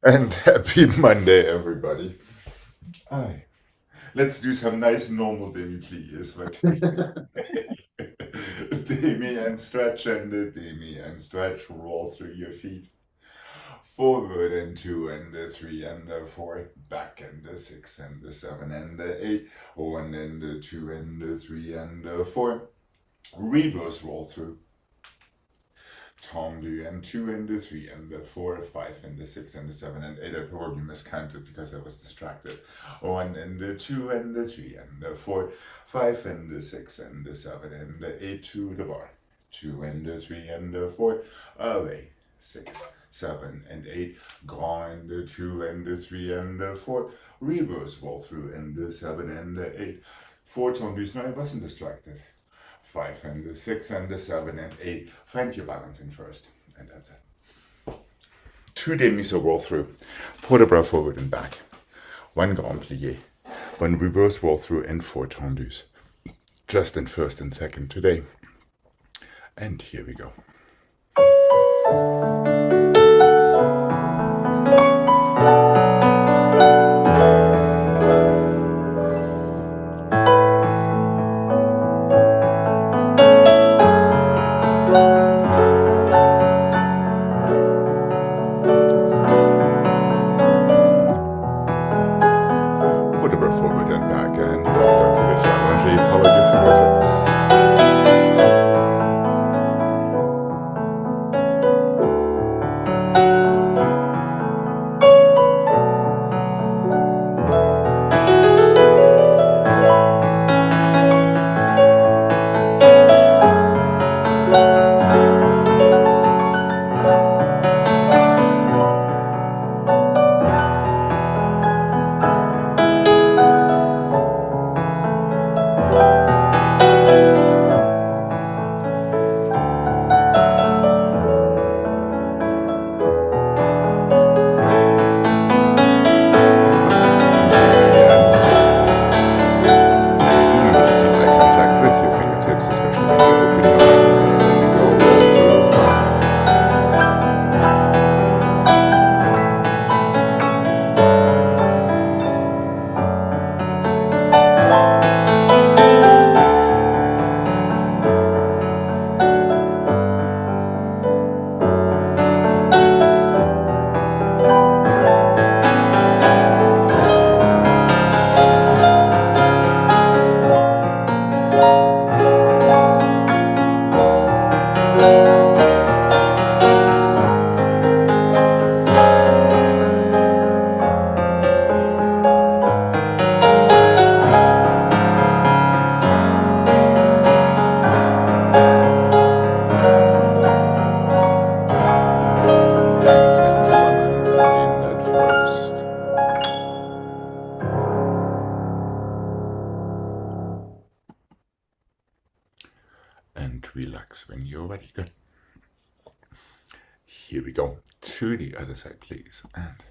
And happy Monday, everybody. Aye. Let's do some nice normal demi please. What demi and stretch and demi and stretch. Roll through your feet. Forward and two and three and four. Back and six and seven and eight. One and two and three and four. Reverse roll through. Tendu and two and three and four, five and six and seven and eight. I probably miscounted because I was distracted. One and two and three and four, five and six and seven and eight to the bar. Two and three and four, away. Six, seven and eight. Grand two and three and four. Reverse roll through and seven and eight. Four tendus. No, I wasn't distracted. Five and six and seven and eight. Find your balancing first, and that's it. Two demis a roll through. Port de bras forward and back. One grand plié. One reverse roll through and four tendus. Just in first and second today. And here we go. Forward and back, and don't forget your allongé, follow your fingertips. And relax when you're ready. Good. Here we go. To the other side, please. And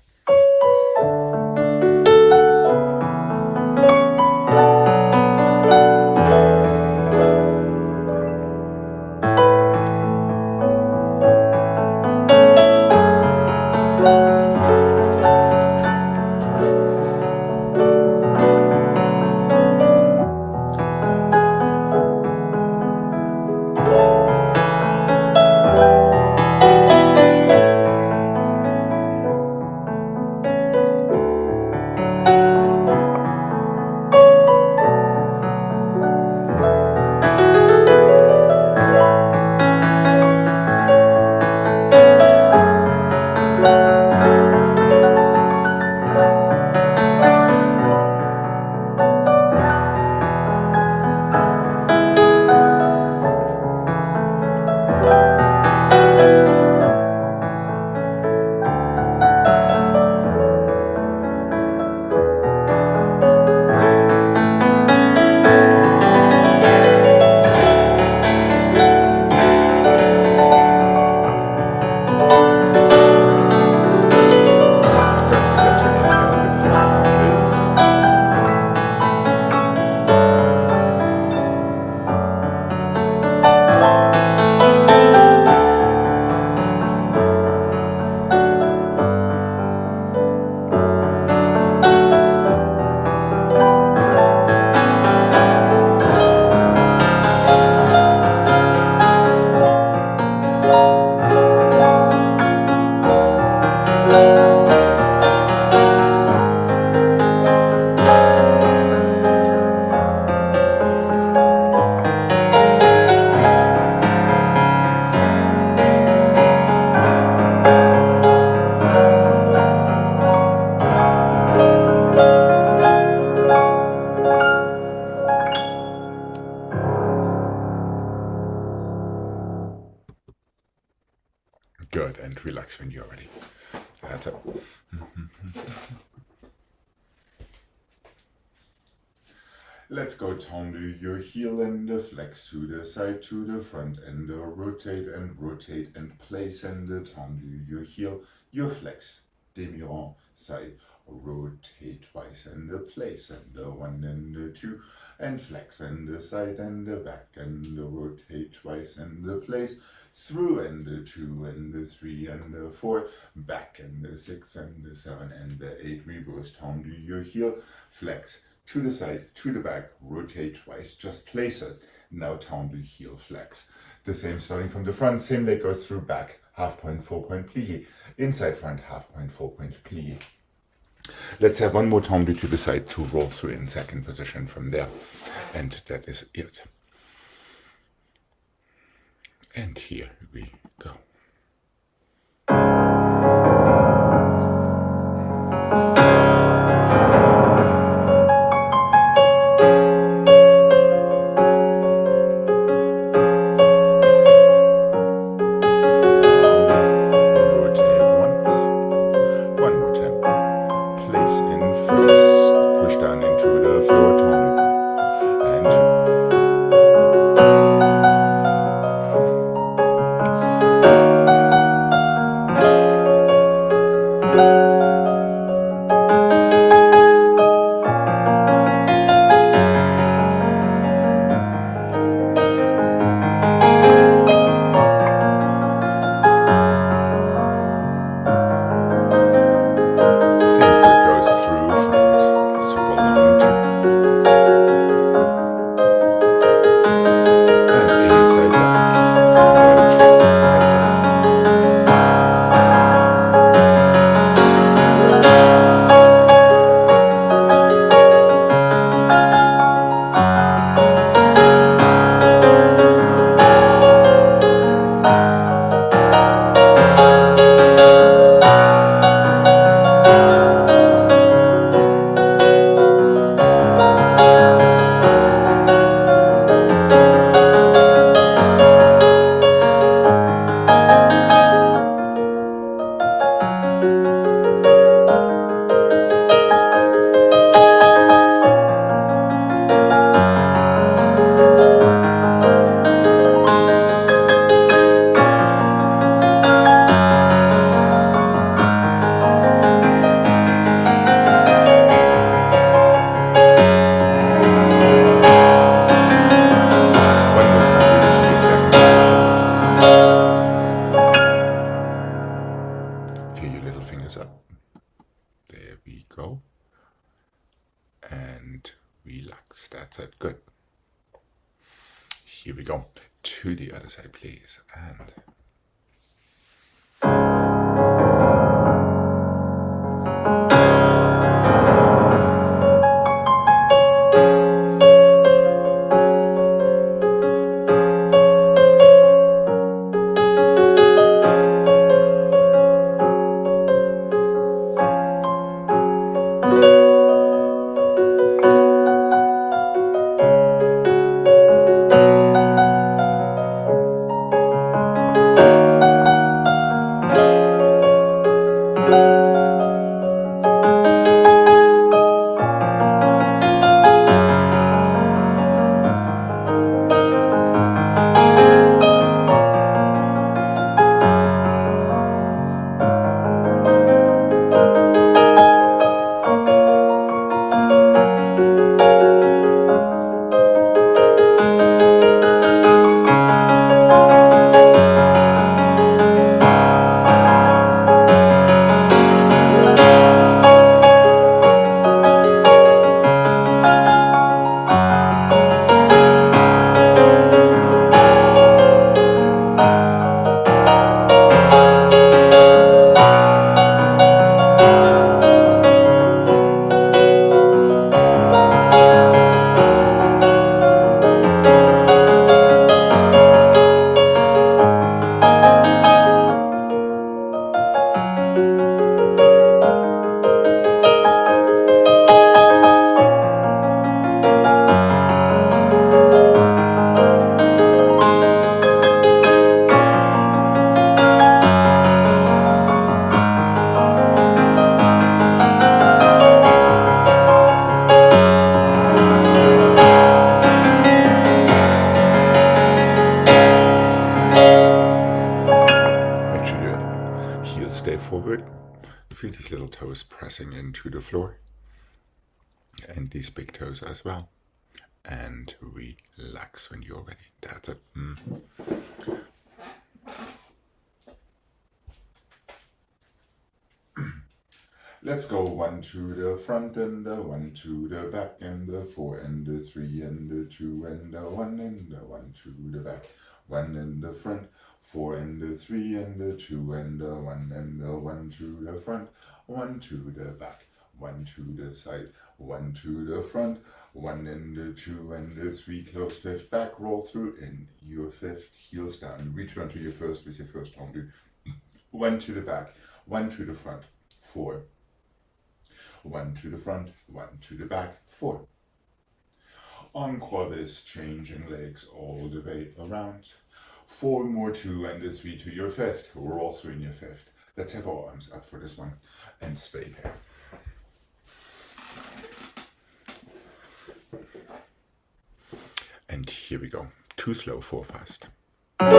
Good, and relax when you're ready. That's it. Let's go down to your heel and flex to the side, to the front, and rotate and place and down to your heel, your flex, demi-rond, side, rotate twice and place and 1 and 2, and flex and the side and the back and rotate twice and place, through and 2 and 3 and 4, back and 6 and 7 and 8, reverse down to your heel, flex, to the side, to the back, rotate twice, just place it. Now down the heel flex. The same starting from the front, same leg goes through back, half point, 4 point plie, inside front, half point, 4 point plie. Let's have one more time to the side to roll through in second position from there. And that is it. And here we go. That's it. Good. Here we go. To the other side, please. And stay forward. Feel these little toes pressing into the floor. And these big toes as well. And relax when you're ready. That's it. Let's go 1 to the front and the 1 to the back and the 4 and the 3 and the 2 and the 1 and the 1 to the back. 1 in the front, 4 and the 3 and the 2 and the 1 and the 1 to the front, 1 to the back, 1 to the side, 1 to the front, 1 in the 2 and the 3, close fifth back, roll through in your fifth, heels down, return to your first with your first undo. 1 to the back, 1 to the front, 4. 1 to the front, 1 to the back, 4. Encore is changing legs all the way around. 4 more 2 and the 3 to your fifth, roll through in your fifth. Let's have our arms up for this one and stay there. And here we go. 2 slow, 4 fast. Push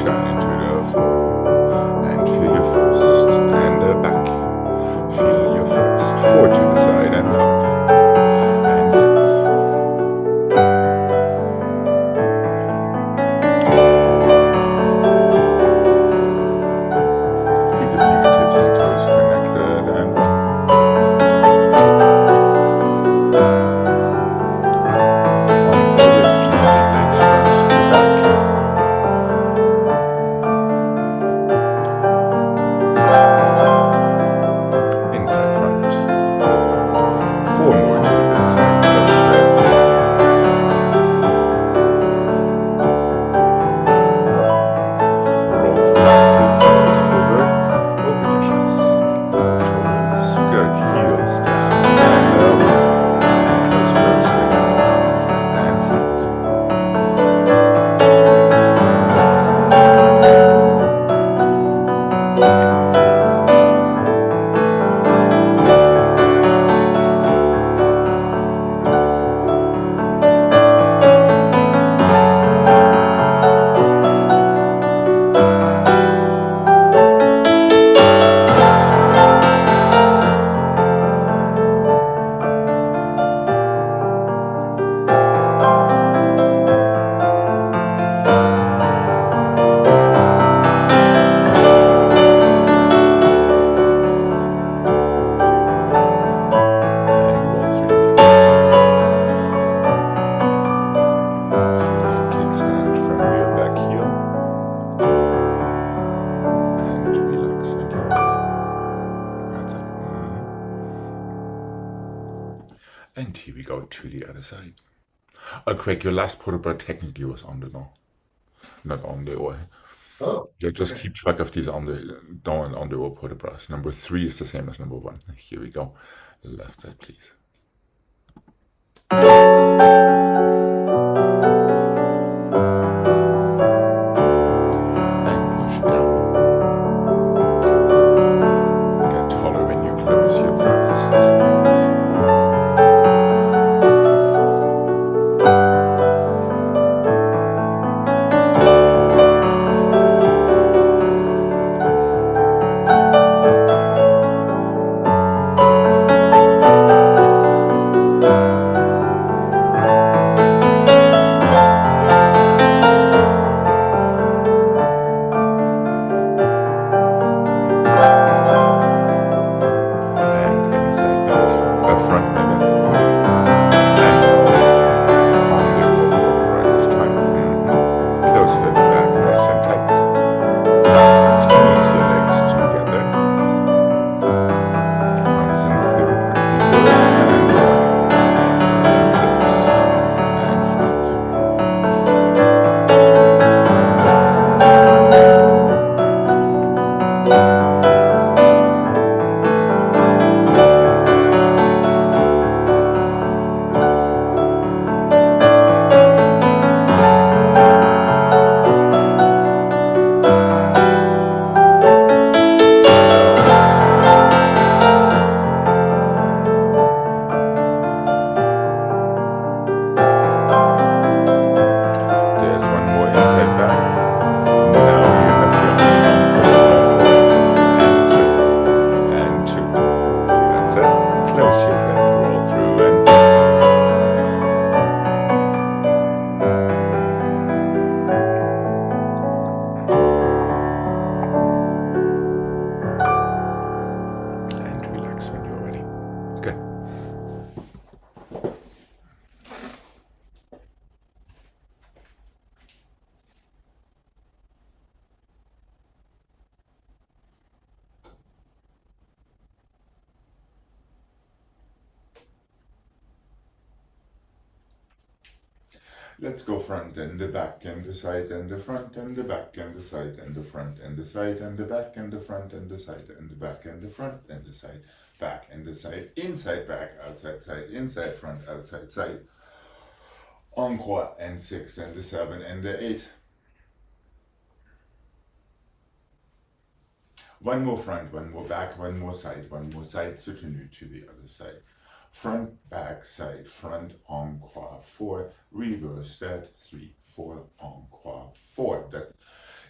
down into the floor and feel your first and the back. Feel your first. 4 to the side and 5 and 6. Feel the fingertips and toes connected and 1. And here we go to the other side. Craig, your last protobra technically was on the no, not on the or. Oh, Yeah, just okay. keep track of these on the down on the or protobras. Number 3 is the same as number 1. Here we go. Left side, please. And push down. Get taller when you close your first. Let's go front and the back and the side and the front and the back and the side and the front and the side and the back and the front and the side and the back and the front and the side, back and the side, inside, back, outside, side, inside, front, outside, side. Encore and 6 and the 7 and the 8. One more front, one more back, one more side soutenu to the other side. Front, back, side, front, encore, 4, reverse that, 3, 4, encore, 4. That's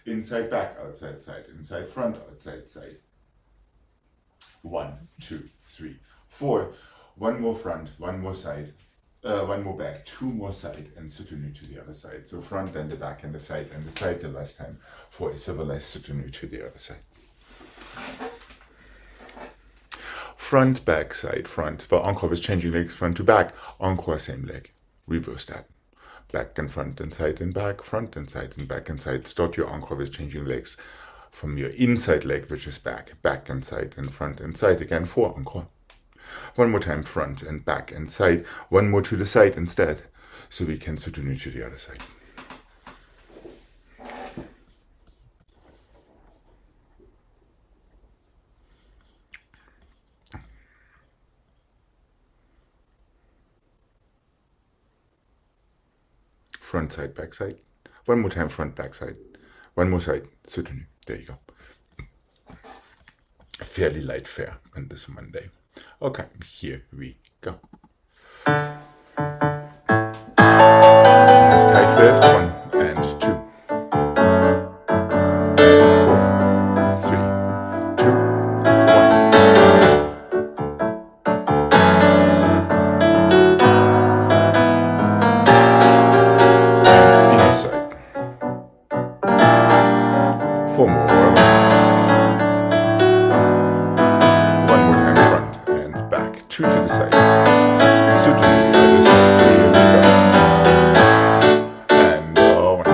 inside, back, outside, side, inside, front, outside, side. 1, 2, 3, 4. One more front, one more side, one more back, 2 more side, and soutenu to the other side. So front, then the back, and the side the last time for a civilized soutenu to the other side. Front, back, side, front. For encore is changing legs front to back. Encore, same leg. Reverse that. Back and front and side and back, front and side and back and side. Start your encore with changing legs from your inside leg, which is back, back and side and front and side again for encore. One more time, front and back and side. One more to the side instead, so we can soutenu to the other side. Front side, back side. One more time, front, back side. One more side, soutenu. There you go. Fairly light fare on this Monday. Okay, here we go. Nice tight fifth, 1 and 2. And 4, 3, 2, 1. And inside. 4 more. One more time, front and back. 2 to the side. Soutenu to the other side. Here we go. And one.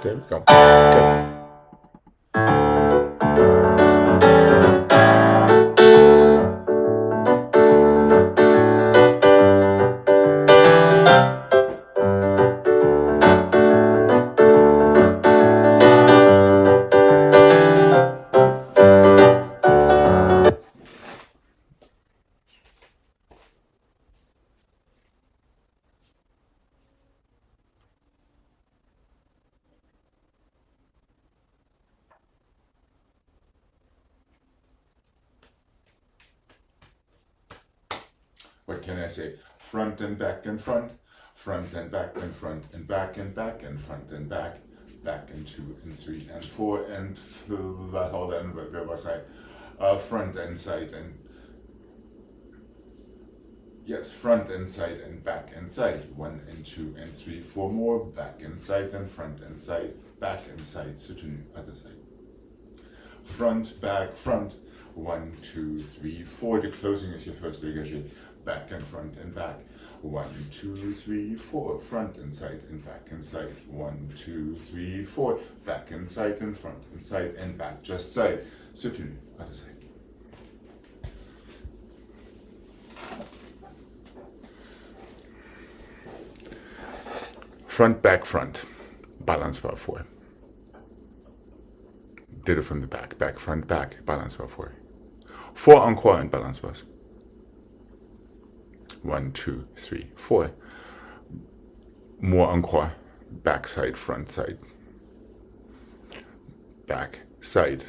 There we go. Okay. What can I say? Front and back and front, front and back and front and back and back and front and back, back and 2 and 3 and 4 and hold on, where was I? Front and side and yes, front and side and back and side. 1 and 2 and 3, 4 more, back and side and front and side, back and side, soutenu, other side. Front, back, front. 1, 2, 3, 4. The closing is your first dégagé. Back and front and back. 1, 2, 3, 4. Front and side and back and side. 1, 2, 3, 4. Back and side and front and side and back. Just side. Soutenu, other side. Front, back, front. Balance bar 4. Did it from the back. Back, front, back. Balance bar 4. 4 encore and balance bars. 1, 2, 3, 4. More encore. Back side, front side. Back, side.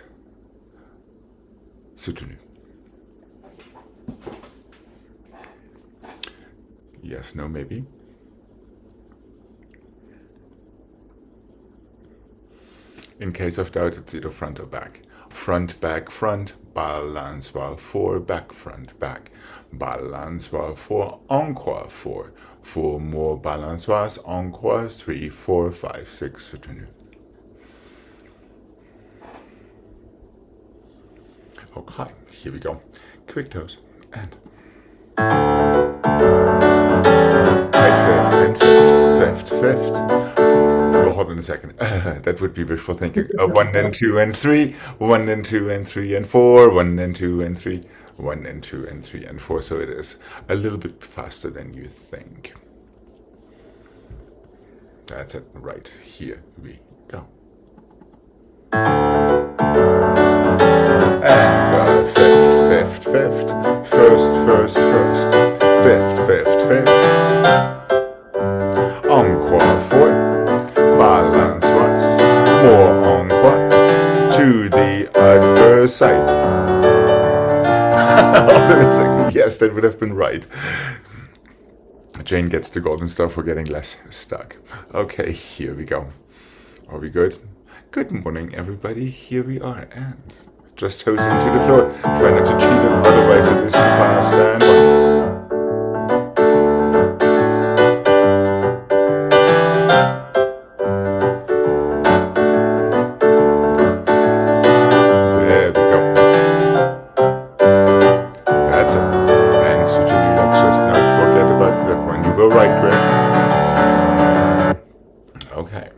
Soutenu. Yes, no, maybe. In case of doubt, it's either front or back. Front, back, front, balance bar 4, back, front, back. Balance bar 4, encore 4. 4 more balance bars, encore 3, 4, 5, 6, soutenu. Okay, here we go. Quick toes and right fifth and fifth, fifth, fifth. Well, hold on a second. That would be wishful thinking. 1 and 2 and 3, 1 and 2 and 3 and 4, 1 and 2 and 3, 1 and 2 and 3 and 4. So it is a little bit faster than you think. That's it. Right, here we go. And fifth, fifth, fifth, first, first, first, fifth, fifth, fifth, encore, four, balance once, more encore, to the other side. Hold on a second. Yes, that would have been right. Jane gets the golden star for getting less stuck. Okay, here we go. Are we good? Good morning, everybody. Here we are, and just toes into the floor. Try not to cheat it, otherwise it is too fast. And there we go. That's it. And certainly let's just not forget about that one. You were right, Greg. Okay.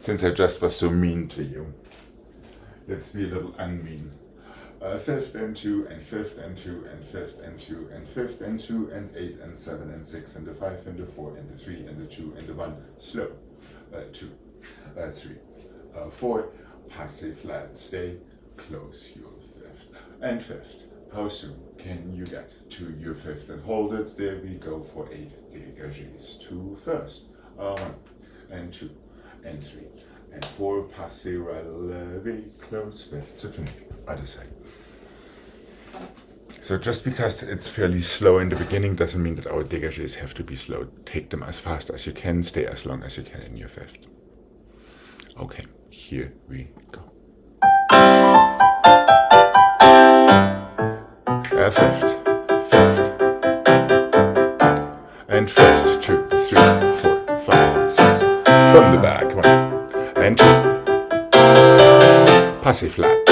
Since I just was so mean to you, let's be a little unmean. Fifth and 2 and fifth and 2 and fifth and 2 and fifth and 2 and 8 and 7 and 6 and the 5 and the 4 and the 3 and the 2 and the 1. Slow. 2, 3, 4. Passe flat. Stay. Close your fifth. And fifth. How soon can you get to your fifth and hold it? There we go for 8 dégagés. 2 first. 1 and 2 and 3 and 4. Passe relevé. Close fifth. So to other side. So just because it's fairly slow in the beginning doesn't mean that our dégagés have to be slow. Take them as fast as you can, stay as long as you can in your fifth. Okay, here we go. Fifth, fifth, and first, 2, 3, 4, 5, 6, from the back, 1, and 2, passe flat.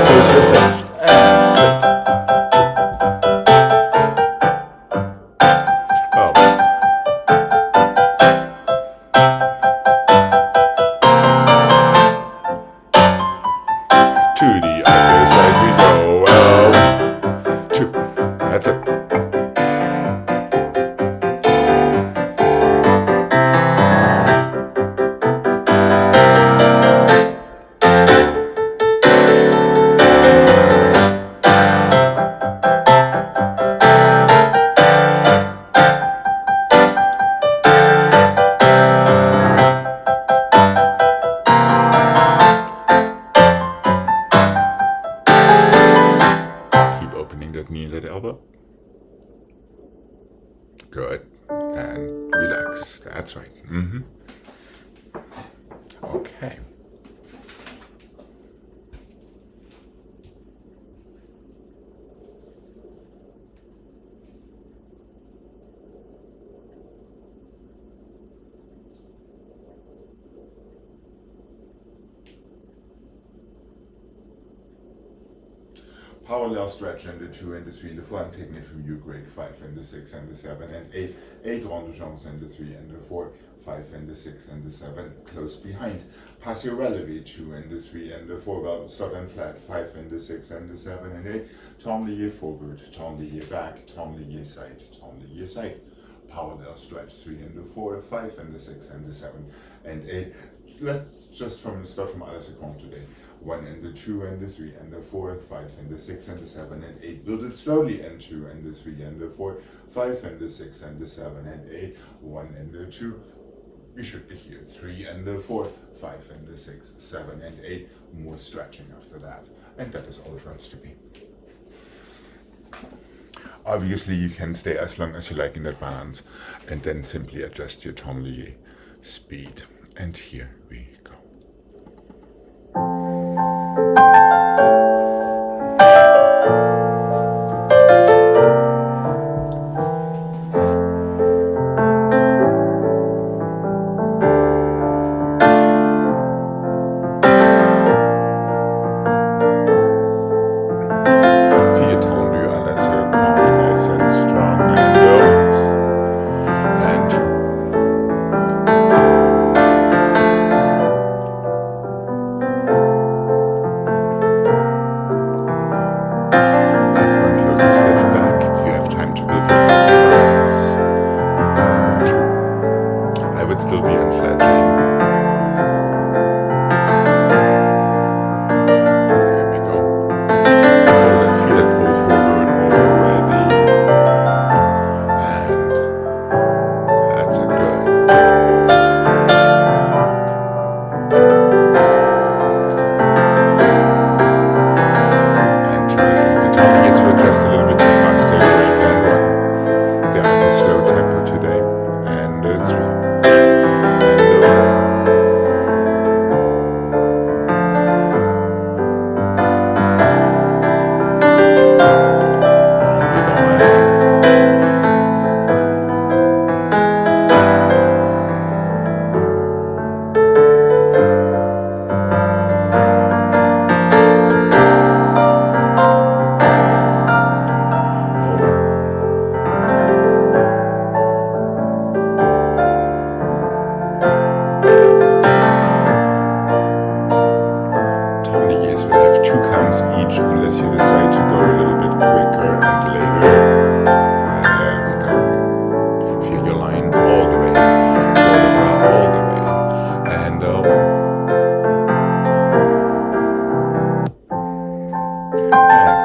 Close your fifth. Good. And relax. That's right. Okay. Parallel stretch in the 2 and the 3 and the 4. I'm taking it from you, Greg. 5 and the 6 and the 7 and 8. 8 rond de jambes and the 3 and the 4. 5 and the 6 and the 7. Close behind. Passe relevé 2 and the 3 and the 4. Well, stop and flat. 5 and the 6 and the 7 and 8. Tourne forward. Tourne back. Tourne side. Tourne side. Parallel stretch 3 and the 4. 5 and the 6 and the 7 and 8. Let's just start from other seconde today. 1 and the 2 and the 3 and the 4 and 5 and the 6 and the 7 and 8. Build it slowly. And 2 and the 3 and the 4, 5 and the 6 and the 7 and 8. 1 and the 2. We should be here. 3 and the 4, 5 and the 6, 7 and 8. More stretching after that. And that is all it wants to be. Obviously, you can stay as long as you like in that balance and then simply adjust your tourne speed. And here we go. two counts each unless you decide to go a little bit quicker and later. There we go. Feel your line all the way, vertebra all the way. And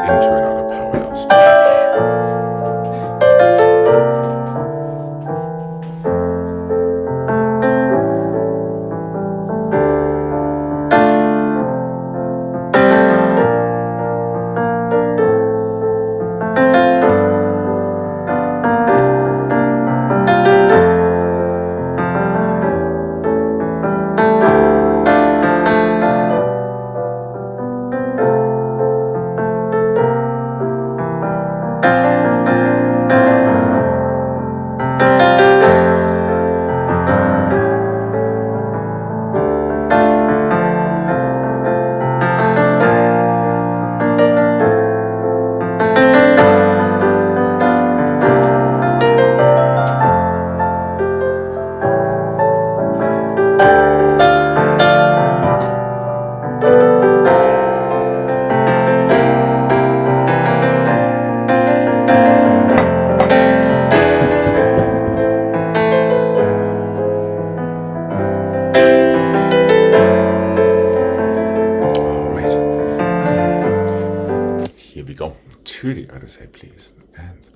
into another parallel stage. To the other side, please. And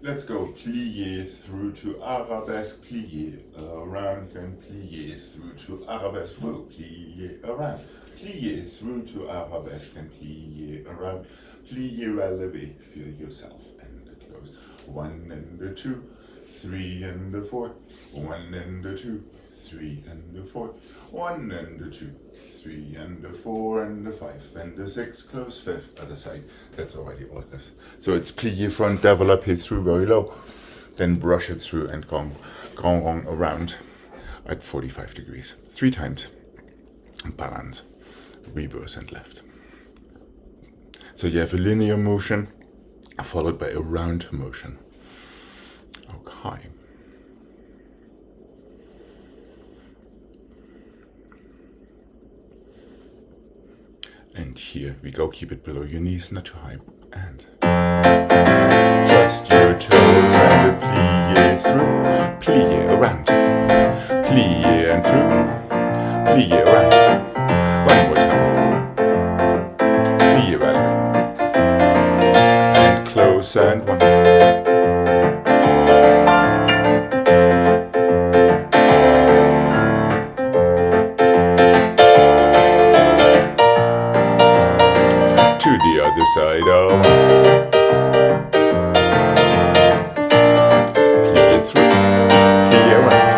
Let's go plié through to arabesque, plié around and plié through to arabesque, whoa, plié around, plié through to arabesque and plié around, plié relevé, feel yourself and close. 1 and a 2, 3 and a 4, 1 and a 2, 3 and a 4, 1 and a 2, 3 and a 4 and a 5 and a 6, close 5th other side. That's already all it is. So it's plié front, develop it through very low, then brush it through and grand rond around at 45 degrees. 3 times. Balance, reverse and left. So you have a linear motion followed by a round motion. Okay. And here we go, keep it below your knees, not too high. And just your toes and a plie through, plie around, plie and through, plie around. One more time. Plie around. And close and one. To the other side of plie through, plie around.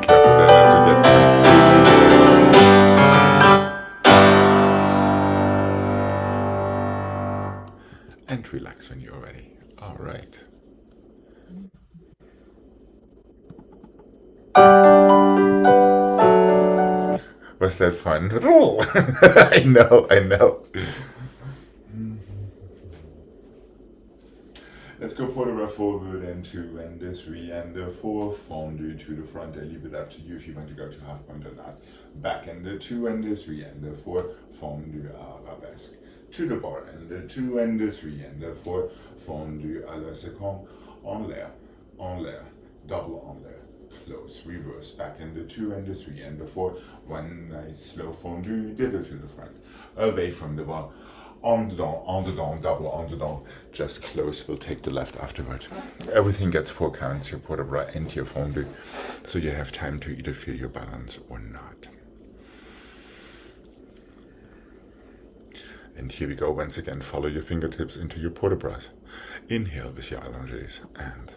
Careful there not to get confused. And relax when you're ready. All right. Was that fun? I know, I know. Let's go photograph forward and 2 and 3 and 4, fondue to the front. I leave it up to you if you want to go to half point or not. Back and 2 and 3 and 4, fondue arabesque. To the bar and 2 and 3 and 4, fondue à la seconde, en l'air, double en l'air, close, reverse, back and 2 and 3 and 4, one nice slow fondue, ditto to the front, away from the bar, on the don, double on the don, just close, we'll take the left afterward. Everything gets 4 counts, your port de bras and your fondue, so you have time to either feel your balance or not. And here we go once again, follow your fingertips into your port de bras. Inhale with your allongés and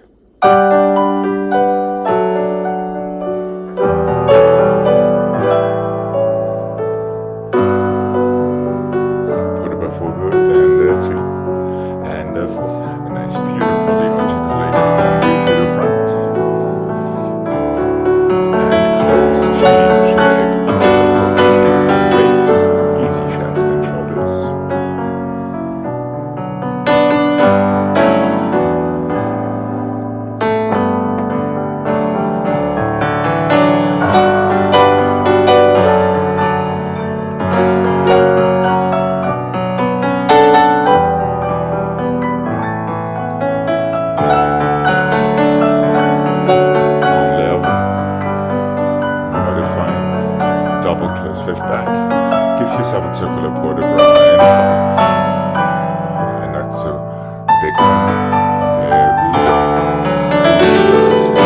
port de bras forward and 3 and 4. A nice beautifully articulated fondue to the front. And close, change leg, upper waist, easy chest and shoulders. Double close 5th back. Give yourself a circular port de bras and 5. And not so big one. There we go. Reverse 1.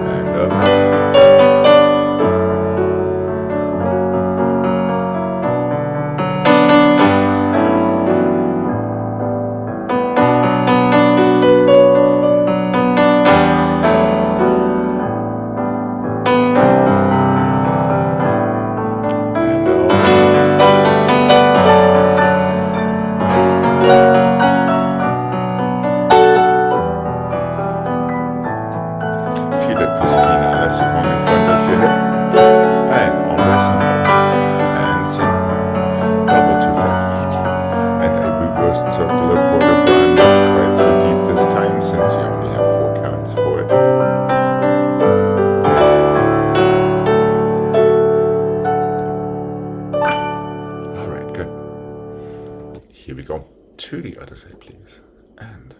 And 5. we go. To the other side, please. And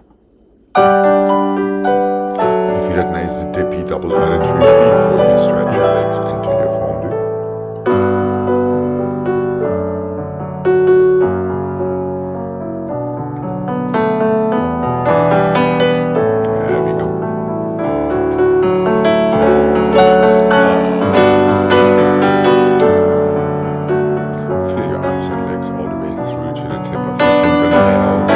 feel that nice dippy double attitude before you stretch your legs into your fondue. There we go. Feel your arms and legs all the way through to the tip of your fingernails.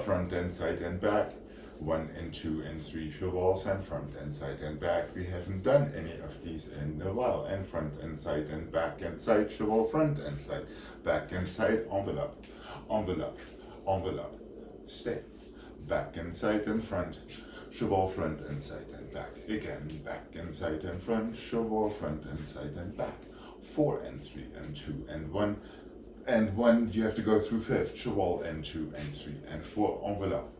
Front and side and back, 1 and 2 and 3 chevals, and front and side and back. We haven't done any of these in a while. And front and side and back and side, cheval, front and side, back and side, envelope, envelope, envelope, stay, back and side and front, cheval, front and side and back. Again, back and side and front, cheval, front and side and back. 4 and 3 and 2 and 1. And 1, you have to go through fifth, cheval, and 2 and 3 and 4, envelope,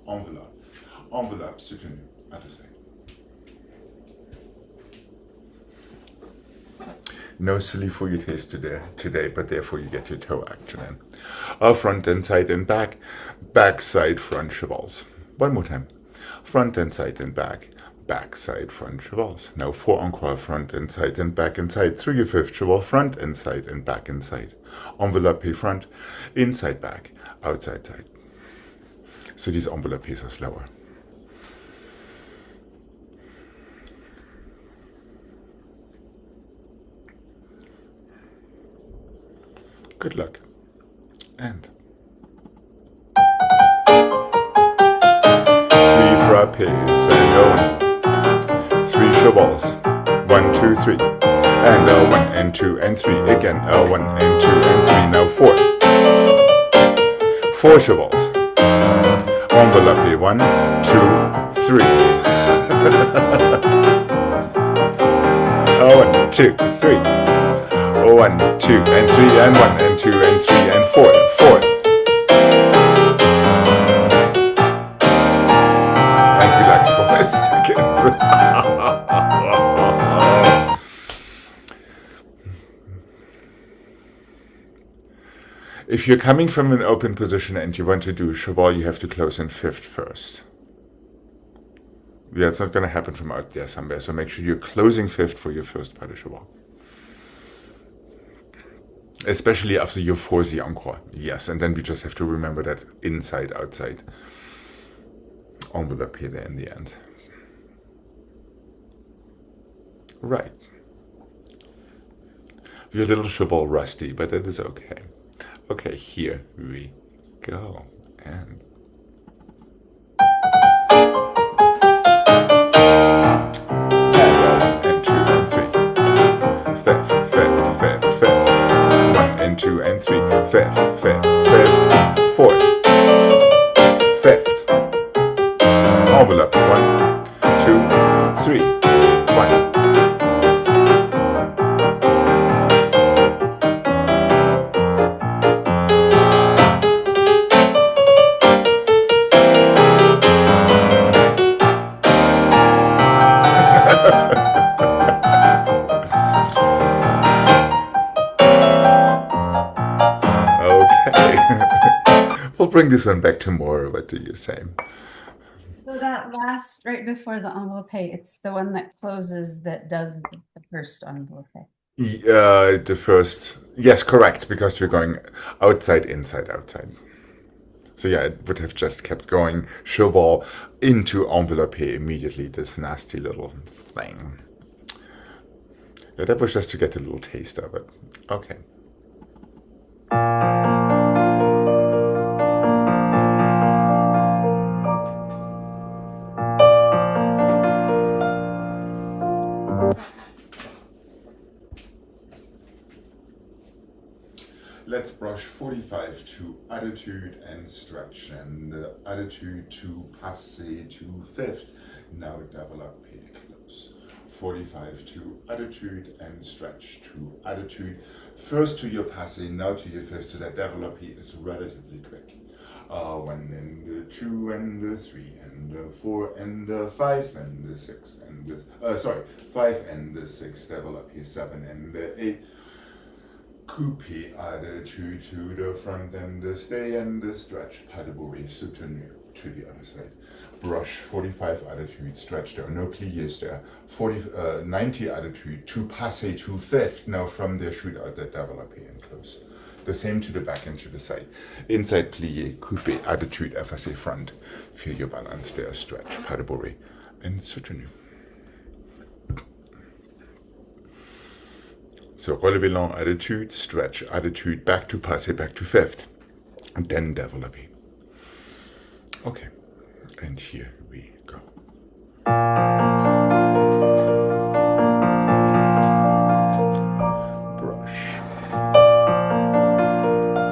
envelope, envelope, soutenu, other side. No silly for your taste today, but therefore you get your toe action in. Front and side and back, back, side, front, chevals. One more time. Front and side and back, back, side, front, chevals. Now 4 encore, front and side and back and side. Through your fifth, cheval, front and side and back and side. Envelope front, inside, back, outside, side. So these envelopes are slower. Good luck. And 3 frappes and 3 chevals. 1, 2, 3. And 1 and 2 and 3. Again, 1 and 2 and 3. Now 4. 4 chevals. Envelope 1, 2, 3. 1, 2, 3. 1, 2 and 3 and 1 and 2 and 3 and 4. 4. And relax for a second. If you're coming from an open position and you want to do cheval, you have to close in fifth first. That's not going to happen from out there somewhere, so make sure you're closing fifth for your first pas de cheval. Especially after your 4 encore. Yes, and then we just have to remember that inside, outside. Envelope there in the end. Right. You're a little cheval rusty, but it is okay. Okay, here we go. And 2, and 3. Fifth, fifth, fifth, fourth, fifth. Envelope. 1, 2, 3. 1. We'll bring this one back tomorrow. What do you say? So that last, right before the envelope, it's the one that closes that does the first envelope. The first, yes, correct, because we're going outside, inside, outside. So yeah, it would have just kept going cheval into envelope immediately, this nasty little thing. Yeah, that was just to get a little taste of it. Okay. Let's brush 45 to attitude and stretch, and attitude to passé to fifth. Now develop close. 45 to attitude and stretch to attitude. First to your passé, now to your fifth, so that develop is relatively quick. 1 and 2 and 3 and 4 and 5 and 6 and 5 and 6 develop here, 7 and 8. Coupe attitude to the front and stay and stretch. Pas de bourrée, soutenu to the other side. Brush 45 attitude, stretch there, no pliés there. 90 attitude to passé to fifth. Now from there shoot out that développé and close. The same to the back and to the side. Inside plié, coupe attitude, effacé front. Feel your balance there, stretch. Pas de bourrée and soutenu. So relevé long attitude, stretch attitude, back to passé, back to fifth, and then développé. Okay, and here we go. Brush.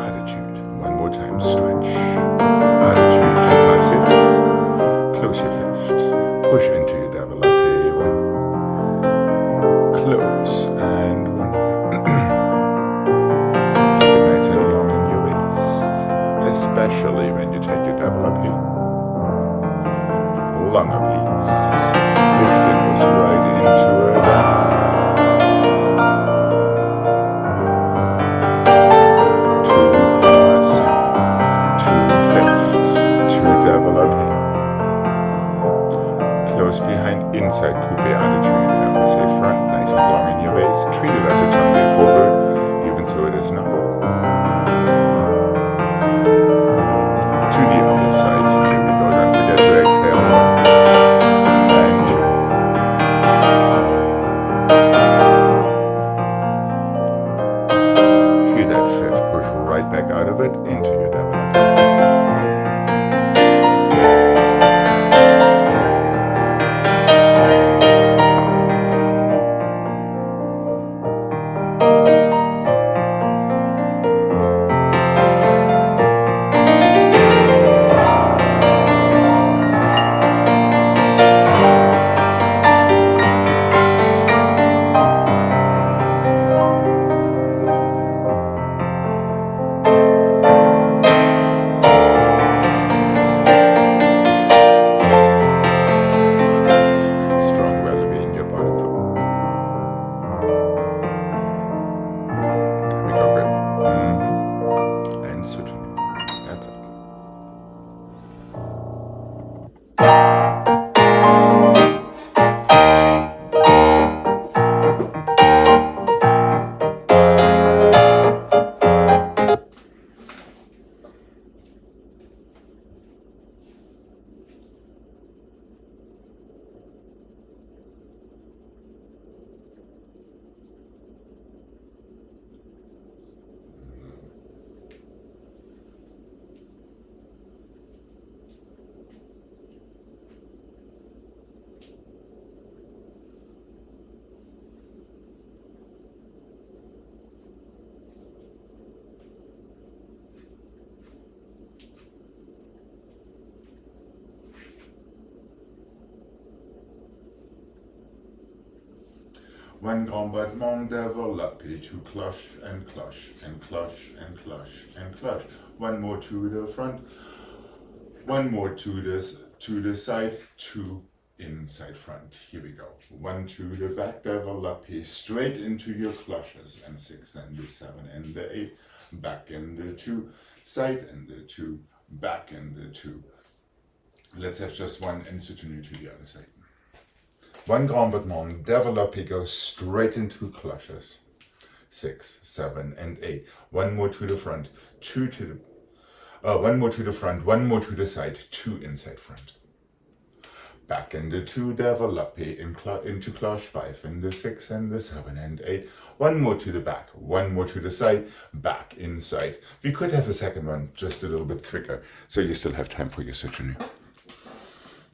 Attitude. One more time, stretch. Attitude to passé. Close your fifth. Push into your développé. 1. Close and 1. Especially when you take your développé. Longer please. Lift your nose right into it. To pass. To fifth. To développé. Close behind, inside coupe attitude. Effacé front, nice and long in your waist. Treat it as a tumble forward, even so it is not. To the other side, here we go, don't forget to exhale, 1 and 2. Feel that fifth, push right back out of it, into your développé. One grand battement développé to cloche and cloche and cloche and cloche and cloche. One more to the front, one more to the side, two inside front. Here we go. One to the back, développé straight into your cloches, and 6 and the 7 and the 8, back and the 2, side and the 2, back and the 2. Let's have just one and soutenu to the other side. One grand battement développé goes straight into cloches, 6, 7 and 8. One more to the front, one more to the front, one more to the side, 2 inside front. Back in the 2, développé into cloche, 5 and the 6 and the 7 and 8. One more to the back, one more to the side, back inside. We could have a second one just a little bit quicker, so you still have time for your soutenu.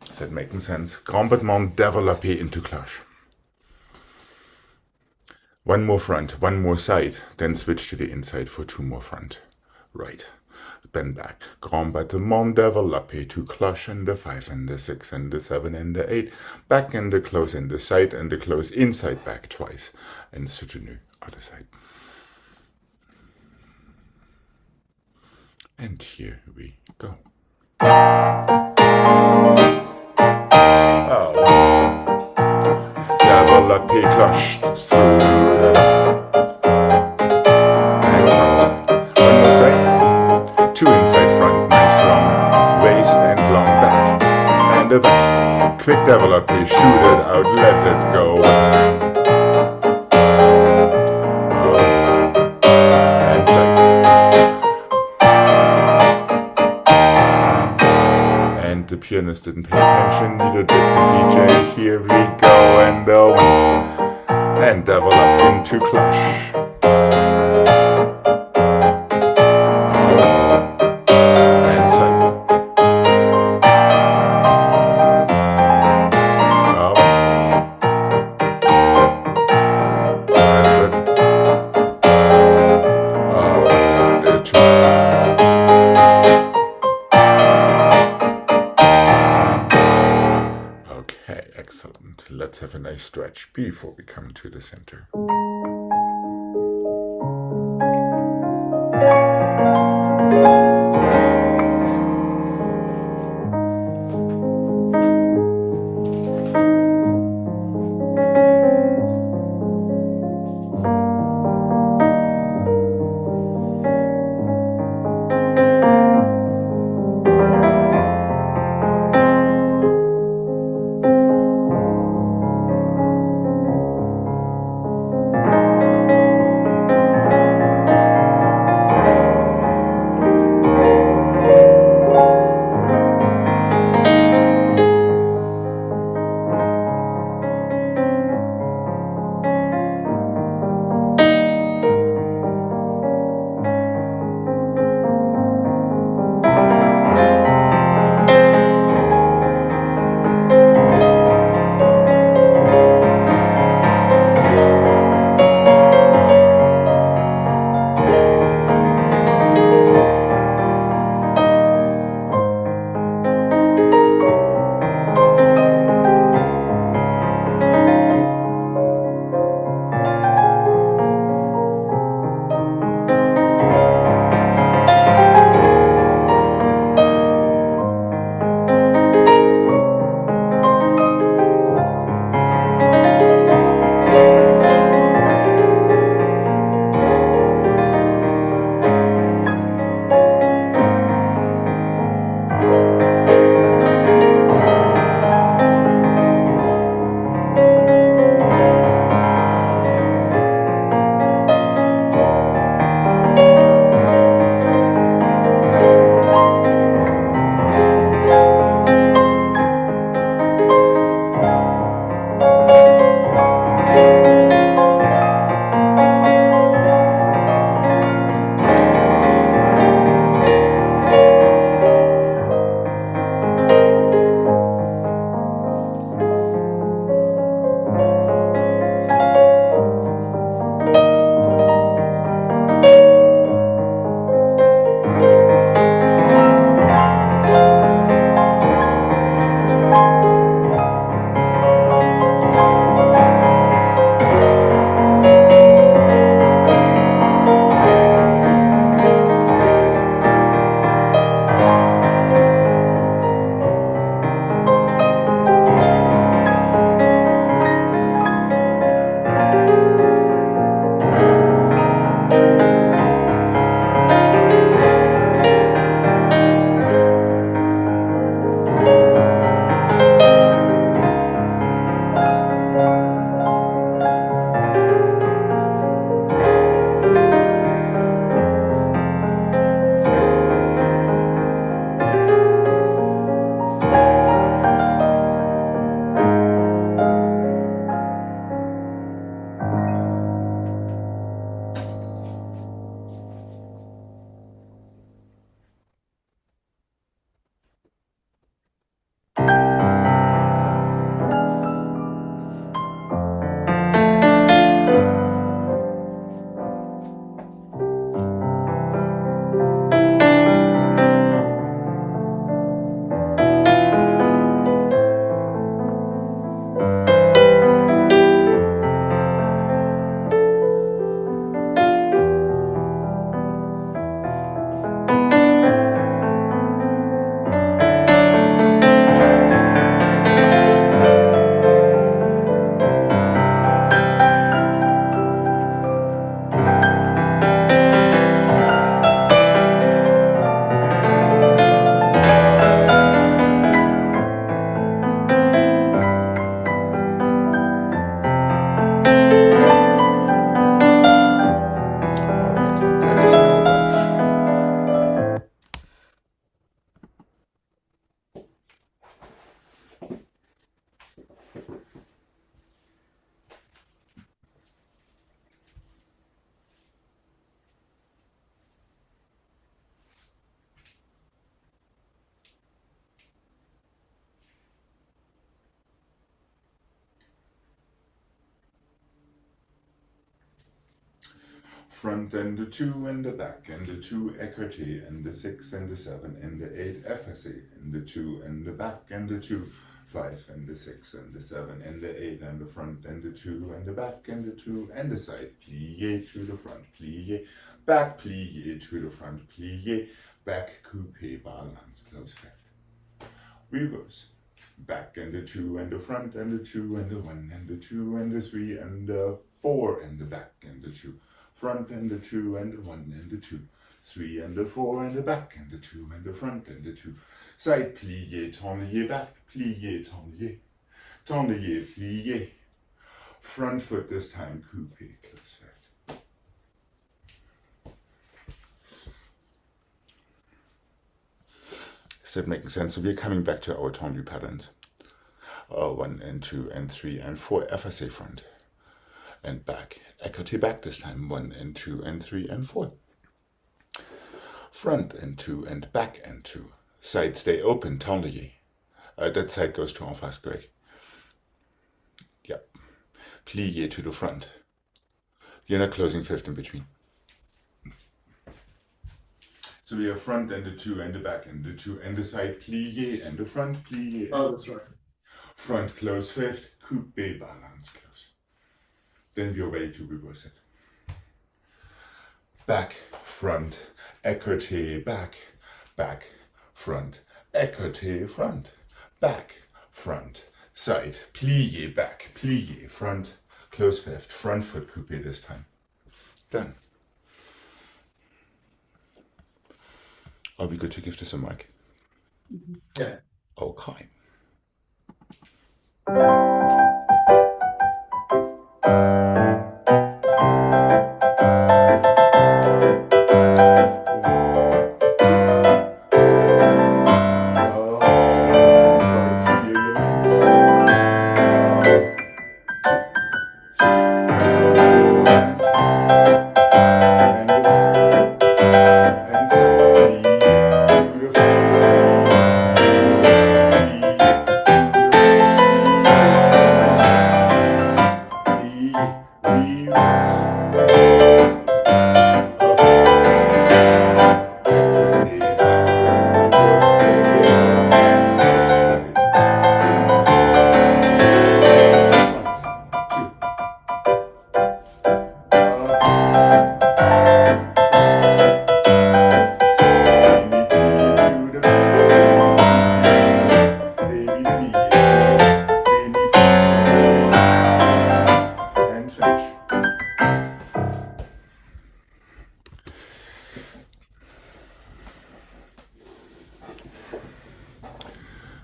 Is that making sense? Grand battement développé into cloche. One more front, one more side, then switch to the inside for 2 more front. Right. Then back. Grand battement développé to cloche and the 5 and the 6 and the 7 and the 8. Back and the close and the side and the close inside back twice. And soutenu other side. And here we go. Développé cloche through the and front. One more side. 2 inside front, nice long waist and long back. And the back. Quick développé, shoot it out, let it go. And side. And the pianist didn't pay attention, neither did the DJ. Here we go, and the 1. And développe into cloche. Excellent. Let's have a nice stretch before we come to the center. front and the 2 and the back and the 2 écarté and the 6 and the 7 and the 8 effacé and the 2 and the back and the 2, 5 and the 6 and the 7 and the 8 and the front and the 2 and the back and the 2 and the side, plié to the front, plié, back, plié to the front, plié, back, coupé, balance, close fifth, reverse, back and the 2 and the front and the 2 and the 1 and the 2 and the 3 and the 4 and the back and the 2, front and the 2 and the 1 and the 2, 3 and the 4 and the back and the 2 and the front and the 2, side, plié, tendu, back, plié, tendu, tendu, plié, front foot this time, coupé, close fifth. Is that making sense? So we're coming back to our tendu patterns. 1 and 2 and 3 and 4 effacé front and back, écarté back this time, 1 and 2 and 3 and 4. Front and 2 and back and 2. Side stay open, tendu. That side goes to en face, Greg. Yep. Plié to the front. You're not closing fifth in between. So we have front and the 2 and the back and the 2 and the side, plié and the front, plié. Oh, that's right. Front close fifth, coupé, balance close. Then we are ready to reverse it. Back, front, écarté, back, back, front, écarté, front, back, front, side, plié, back, plié, front, close fifth, front foot coupé this time. Done. Are we good to give this a mic? Yeah. Okay.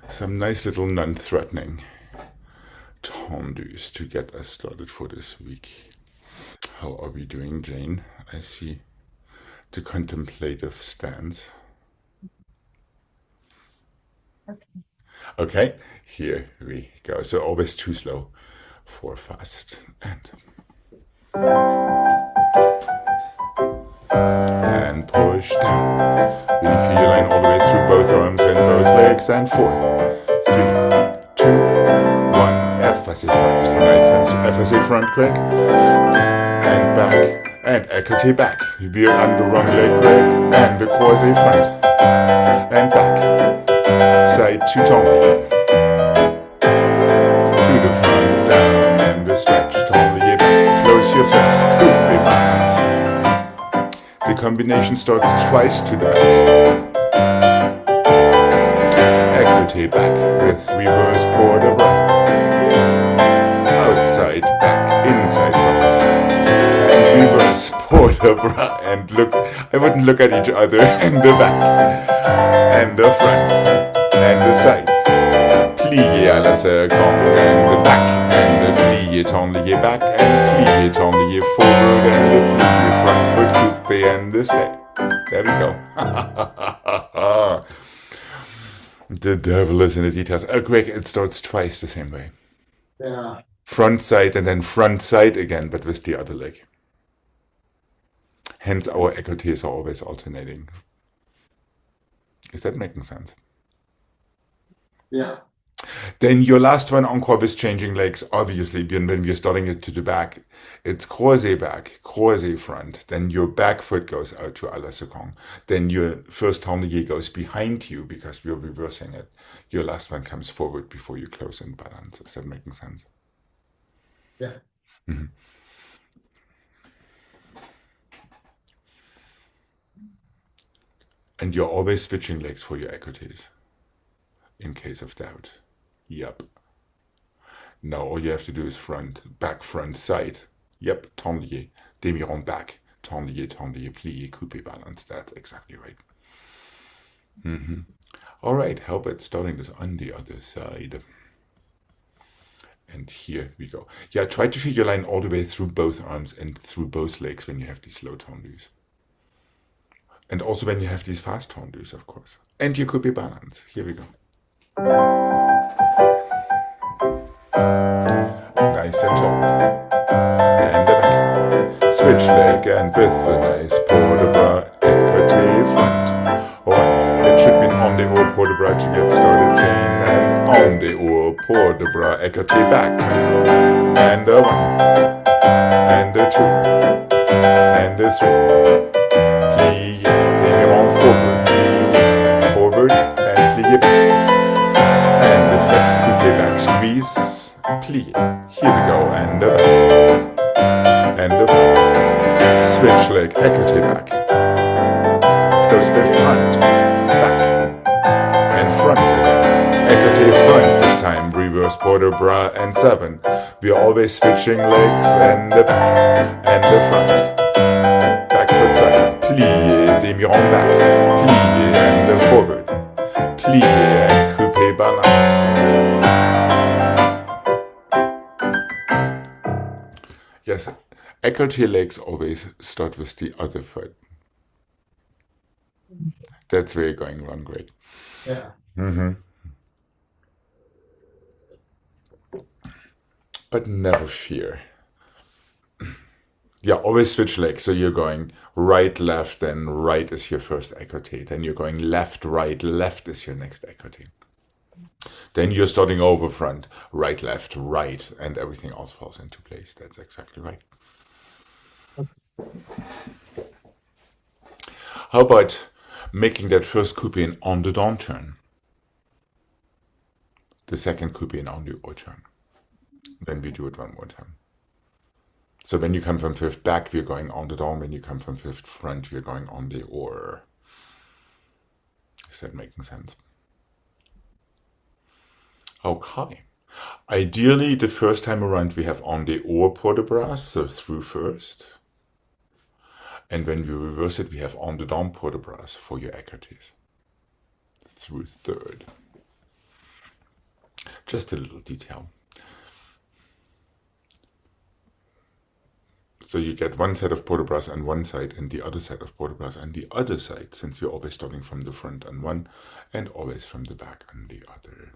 Some nice little non-threatening tendus to get us started for this week. How are we doing, Jane? I see the contemplative stance. Okay, here we go. So always too slow, 4 fast, and push down. Really feel your line all the way through both arms and both legs, and 4, 3, 2, 1, effacé front. Nice, and effacé front, Greg. And back, and écarté back. We're on the wrong leg, Greg, and the croisé front. And back, side to tendu. To the front, down, and the stretch, tendu back. Close your fifth, coupé balance. The combination starts twice to the back. Écarté back with reverse port de bras. Outside, back, inside front. And reverse port de bras. And look, I wouldn't look at each other. And the back. And the front. And the side. Plié à la seconde. And the back. And the plié tendu back. And plié tendu forward. And the plié front foot coupé and the stay. There we go. The devil is in the details. Oh, Greg, it starts twice the same way. Yeah. Front side and then front side again, but with the other leg. Hence our écartés are always alternating. Is that making sense? Yeah. Then your last one encore with changing legs, obviously, when we're starting it to the back, it's croisé back, croisé front. Then your back foot goes out to à la seconde. Then your first tourniquet goes behind you because we're reversing it. Your last one comes forward before you close and balance. Is that making sense? Yeah. Mm-hmm. And you're always switching legs for your écartés in case of doubt. Yep. Now all you have to do is front, back, front, side. Yep, tourniquet, demi-rond back, tourniquet, tourniquet, plié, coupé, balance. That's exactly right. All right, how about starting this on the other side? And here we go. Yeah, try to feel your line all the way through both arms and through both legs when you have these slow tendus. And also when you have these fast tendus, of course. And your coupé balance. Here we go. Nice and tall. And the back. Switch leg and with a nice port de bras, écarté front. One. It should be on the haut port de bras to get started. Chain and on the haut port de bras, écarté back. And a one. And a two. And a three. Plié. Demi-rond forward. Plié forward and plié back. And the fifth coupé back squeeze, plié. Here we go, and the back. And the front. Switch leg, écarté back. Close fifth front, back. And front again. Écarté front this time, reverse port de bras and 7. We are always switching legs and the back. And the front. Back foot side, plié, demi-rond back. Plié and the forward. Plié and coupé balance. Yes, écarté legs always start with the other foot. That's where you're going wrong, great. Yeah. But never fear. Yeah, always switch legs. So you're going right, left, then right is your first écarté. Then you're going left, right, left is your next écarté. Then you're starting over front, right, left, right, and everything else falls into place. That's exactly right. How about making that first coupé an en dedans turn? The second coupé an en dehors turn. Then we do it one more time. So when you come from fifth back, we're going en dedans. When you come from fifth front, we're going en dehors. Is that making sense? Okay. Ideally, the first time around, we have en dehors port de bras, so through first. And when we reverse it, we have en dedans port de bras for your écartés. Through third. Just a little detail. So you get one set of port de bras on one side and the other set of port de bras on the other side, since we're always starting from the front on one and always from the back on the other.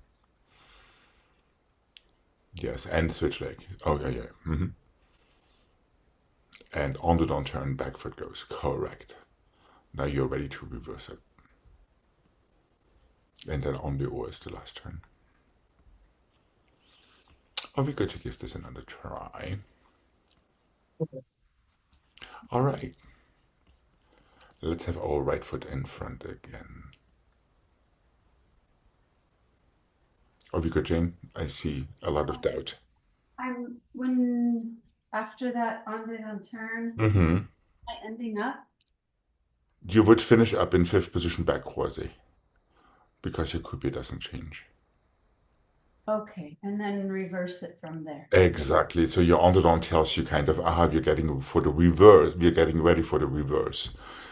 Yes, and switch leg. Oh, yeah. And en dedans turn, back foot goes. Correct. Now you're ready to reverse it. And then en dehors is the last turn. Are we good to give this another try? Okay. All right. Let's have our right foot in front again. Are we good, Jane? I see a lot of doubt. When after that on the turn, Mm-hmm. ending up. You would finish up in fifth position back croisé because your coupé doesn't change. Okay, and then reverse it from there. Exactly. So your en dedans tells you kind of, you're getting for the reverse. You're getting ready for the reverse.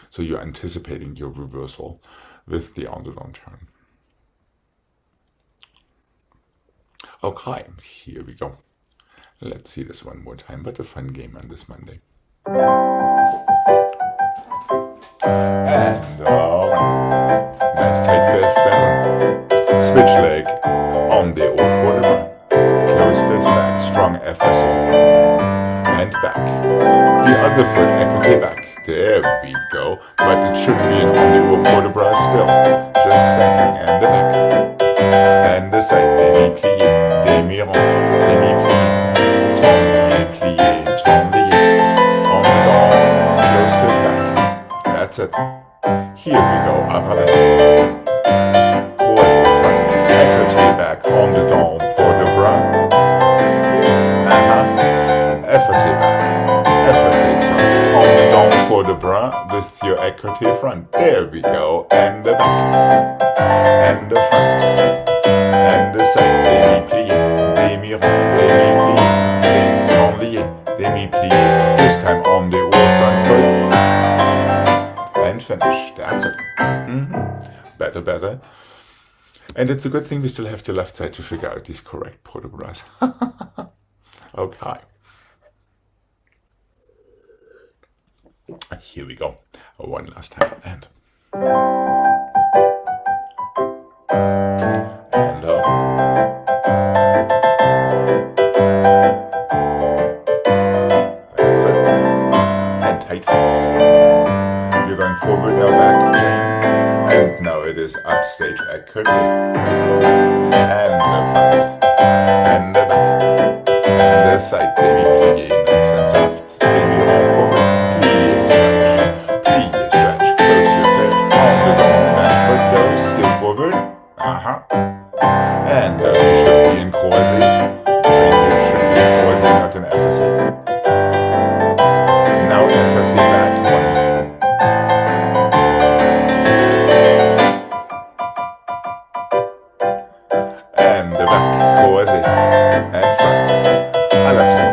So you're anticipating your reversal with the en dedans turn. Okay, here we go. Let's see this one more time, but a fun game on this Monday. And nice tight fifth, then one. Switch leg on the haut port de bras. Close fifth back, strong FSA. And back. The other foot, écarté back. There we go. But it should be an on the haut port de bras still. Just second, and the back. And the side, baby. Here we go, arabesque. Croisé front, écarté back, on the dent, port de bras. Effacé back, effacé front, on the dent, port de bras, with your écarté front. There we go, and the back, and the front, and the side, demi-plié, demi-rond, demi-plié, demi-lié, demi-plié, this time on the front foot, and finish, that's it. Better, better. And it's a good thing we still have the left side to figure out these correct port de bras. Okay. Here we go. One last time. And that's it. And tight fifth. You're going forward, now back, chain. And now it is upstage écarté. And the front. And the back. And the side, demi-plié, nice and soft. Demi-rond forward. Plié, stretch. Plié, stretch. Close your fifth. On the dawn. Back foot goes. Heel forward. And you should be in croisé. You should be in croisé, not in effacé. Now effacé back one. And the back, croisé, and front. Let's go.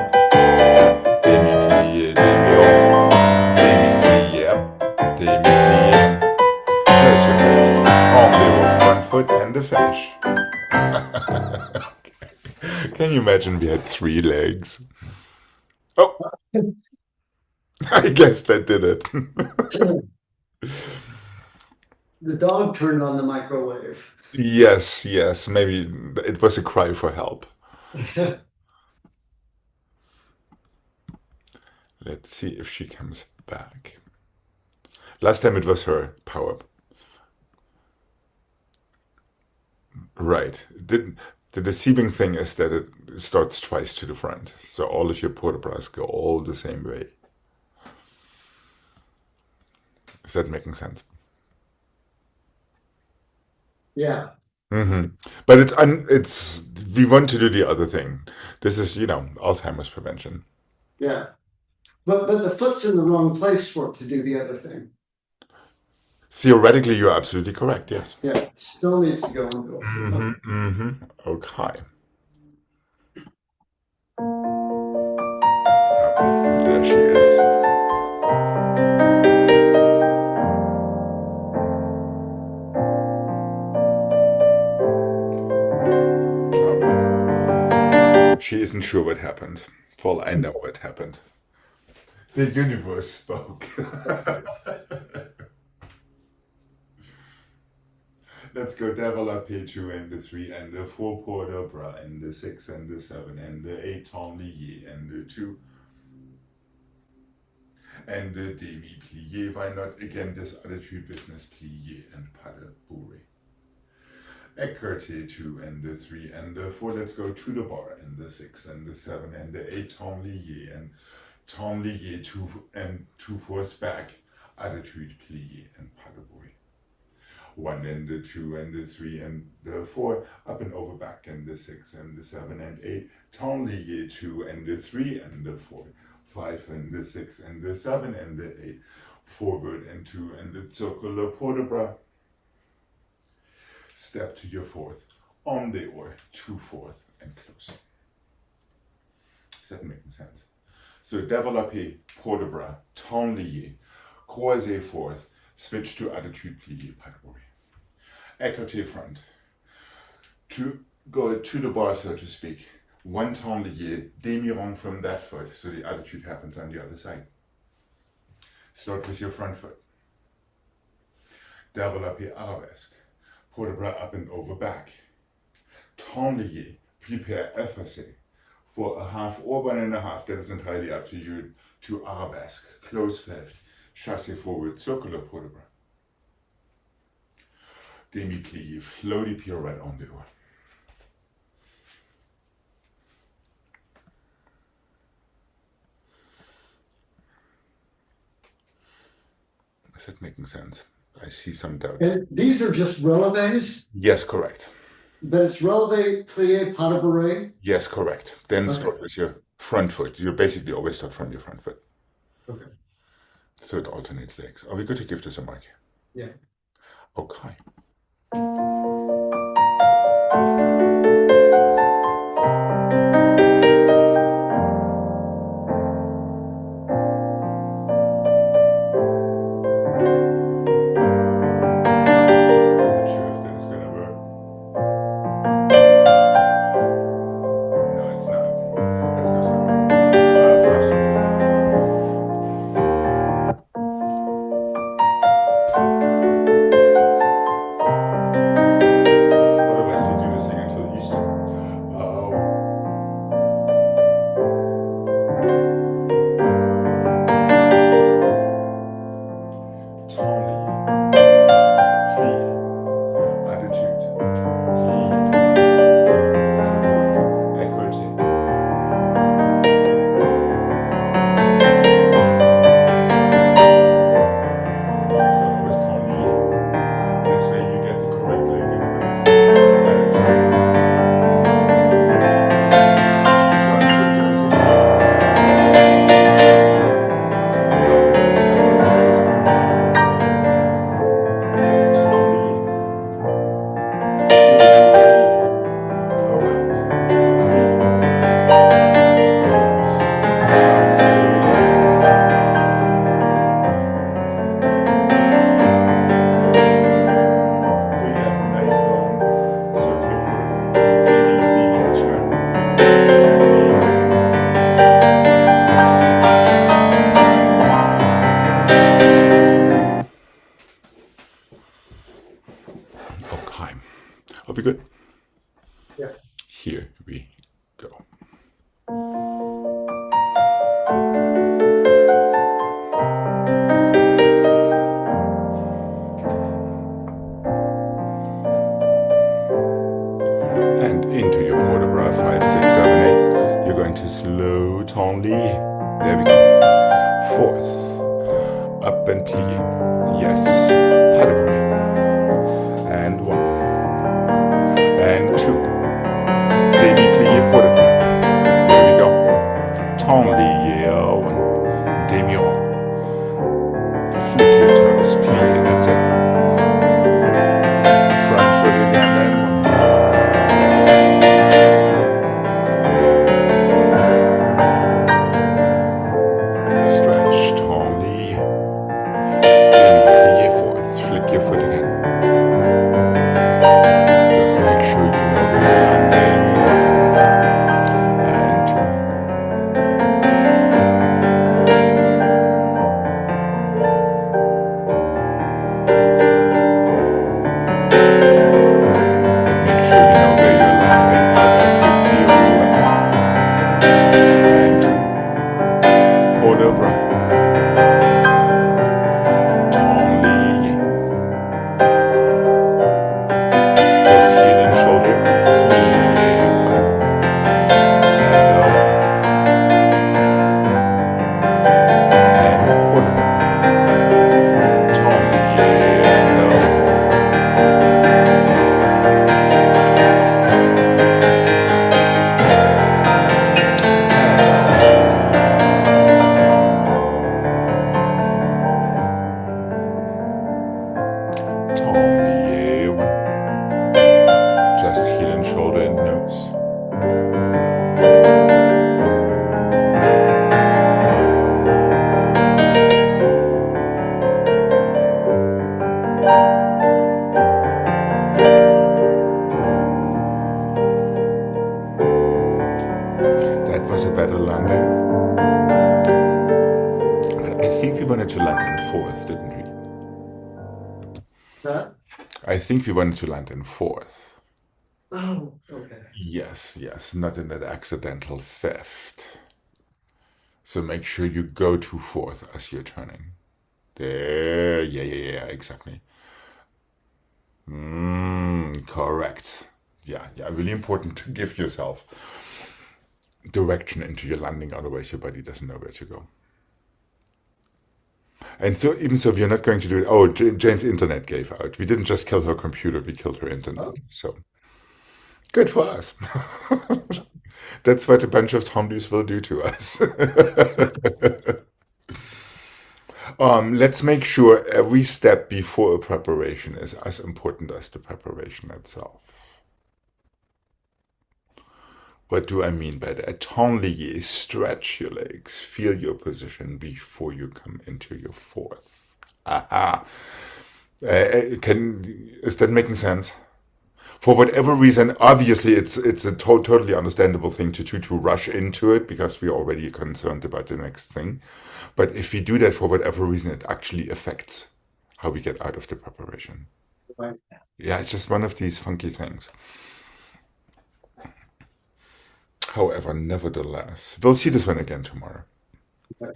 Demi-plié, demi-rond, demi-plié up, demi-plié. Close your fifth. On the front foot and the finish. Okay. Can you imagine we had 3 legs? Oh, I guess that did it. The dog turned on the microwave. Yes, yes, maybe it was a cry for help. Let's see if she comes back. Last time it was her power. Right. The deceiving thing is that it starts twice to the front. So all of your port de bras go all the same way. Is that making sense? Yeah. But it's we want to do the other thing. This is, Alzheimer's prevention. Yeah. But the foot's in the wrong place for it to do the other thing. Theoretically, you're absolutely correct, yes. Yeah, it still needs to go into it. Okay. There she is. She isn't sure what happened. Well, I know what happened. The universe spoke. Let's go développé 2 and the 3 and the 4 port de bras and the 6 and the 7 and the 8 temps lié and the 2 and the demi-plié. Why not again this attitude business, plié and pas de bourrée. Écarté 2 and the 3 and the 4. Let's go to the bar and the 6 and the 7 and the 8 temps lié and temps lié 2 and 2/4 back. Attitude plié and pas de bourrée. 1 and the 2 and the 3 and the 4 up and over back and the 6 and the 7 and 8. Temps lié 2 and the 3 and the 4. 5 and the 6 and the 7 and the 8. Forward and 2 and the circular port de bras. Step to your 4th, on the or 2/4 and close. Is that making sense? So développé, port de bras, temps lié, croisé 4th, switch to attitude plié, pas de bourrée. Écarté front, to go to the bar, so to speak. 1 temps lié, demi-rond from that foot, so the attitude happens on the other side. Start with your front foot. Développé arabesque. Port de bras up and over back. Temps lié, prepare effacé. For a half or 1.5, that is entirely up to you, to arabesque. Close 5th, chassé forward, circular port de bras. Demi-plié, floaty pirouette on the oar. Is that making sense? I see some doubt. And these are just releves, Yes, correct. but it's releve, plie, pas de bourrée. Yes, correct. Then Okay. start with your front foot. You basically always start from your front foot. Okay. So it alternates legs. Are we good to give this a mark? Yeah. Okay. Not sure if that is gonna work. No, it's not. Let's go slower. Faster. Otherwise, we do this thing until Easter. Tony, plie, attitude, plie, equity. So always Tony. This way you get the correct leg in the back. Attitude. Front foot goes in. So you have a nice long circular portable. Baby plie, turn. Okay. Are we good? Yeah. Here we go. And into your port de bras, 5, 6, 7, 8. You're going to slow tone lee. There we go. Fourth. Up and plie. Yes. Pas de bourrée. And 1. And 2. Demi plie, port de bras. There we go. Tone lee, yeah. 1. Demi rond. Flick your toes, plie. That's it. Front foot again, and 1. Stretch, tone lee. Demi plie, fourth. Flick your foot again. Just make sure you know where you're landing. 1. And 2. But make sure you know where you're landing out of your pirouette. And 2. Port de bras. Tone lee. Just heel and shoulder. Plie, pas de bourrée. And port de bras. Tone lee, and tone lee, 1. Just heel and shoulder and nose. That was a better landing. I think we wanted to land in fourth, didn't we? That? I think we wanted to land in fourth. Oh, okay. Yes, yes, not in that accidental fifth. So make sure you go to fourth as you're turning. There, yeah, exactly. Correct. Yeah, really important to give yourself direction into your landing, otherwise your body doesn't know where to go. And so even so, we're not going to do it. Oh, Jane's internet gave out. We didn't just kill her computer, we killed her internet. Oh. So good for us. That's what a bunch of zombies will do to us. Let's make sure every step before a preparation is as important as the preparation itself. What do I mean by that? Tenlier, stretch your legs, feel your position before you come into your fourth. Aha. Is that making sense? For whatever reason, obviously it's a totally understandable thing to do, to rush into it because we're already concerned about the next thing. But if we do that for whatever reason, it actually affects how we get out of the preparation. Right. Yeah, it's just one of these funky things. However, nevertheless, we'll see this one again tomorrow. Okay.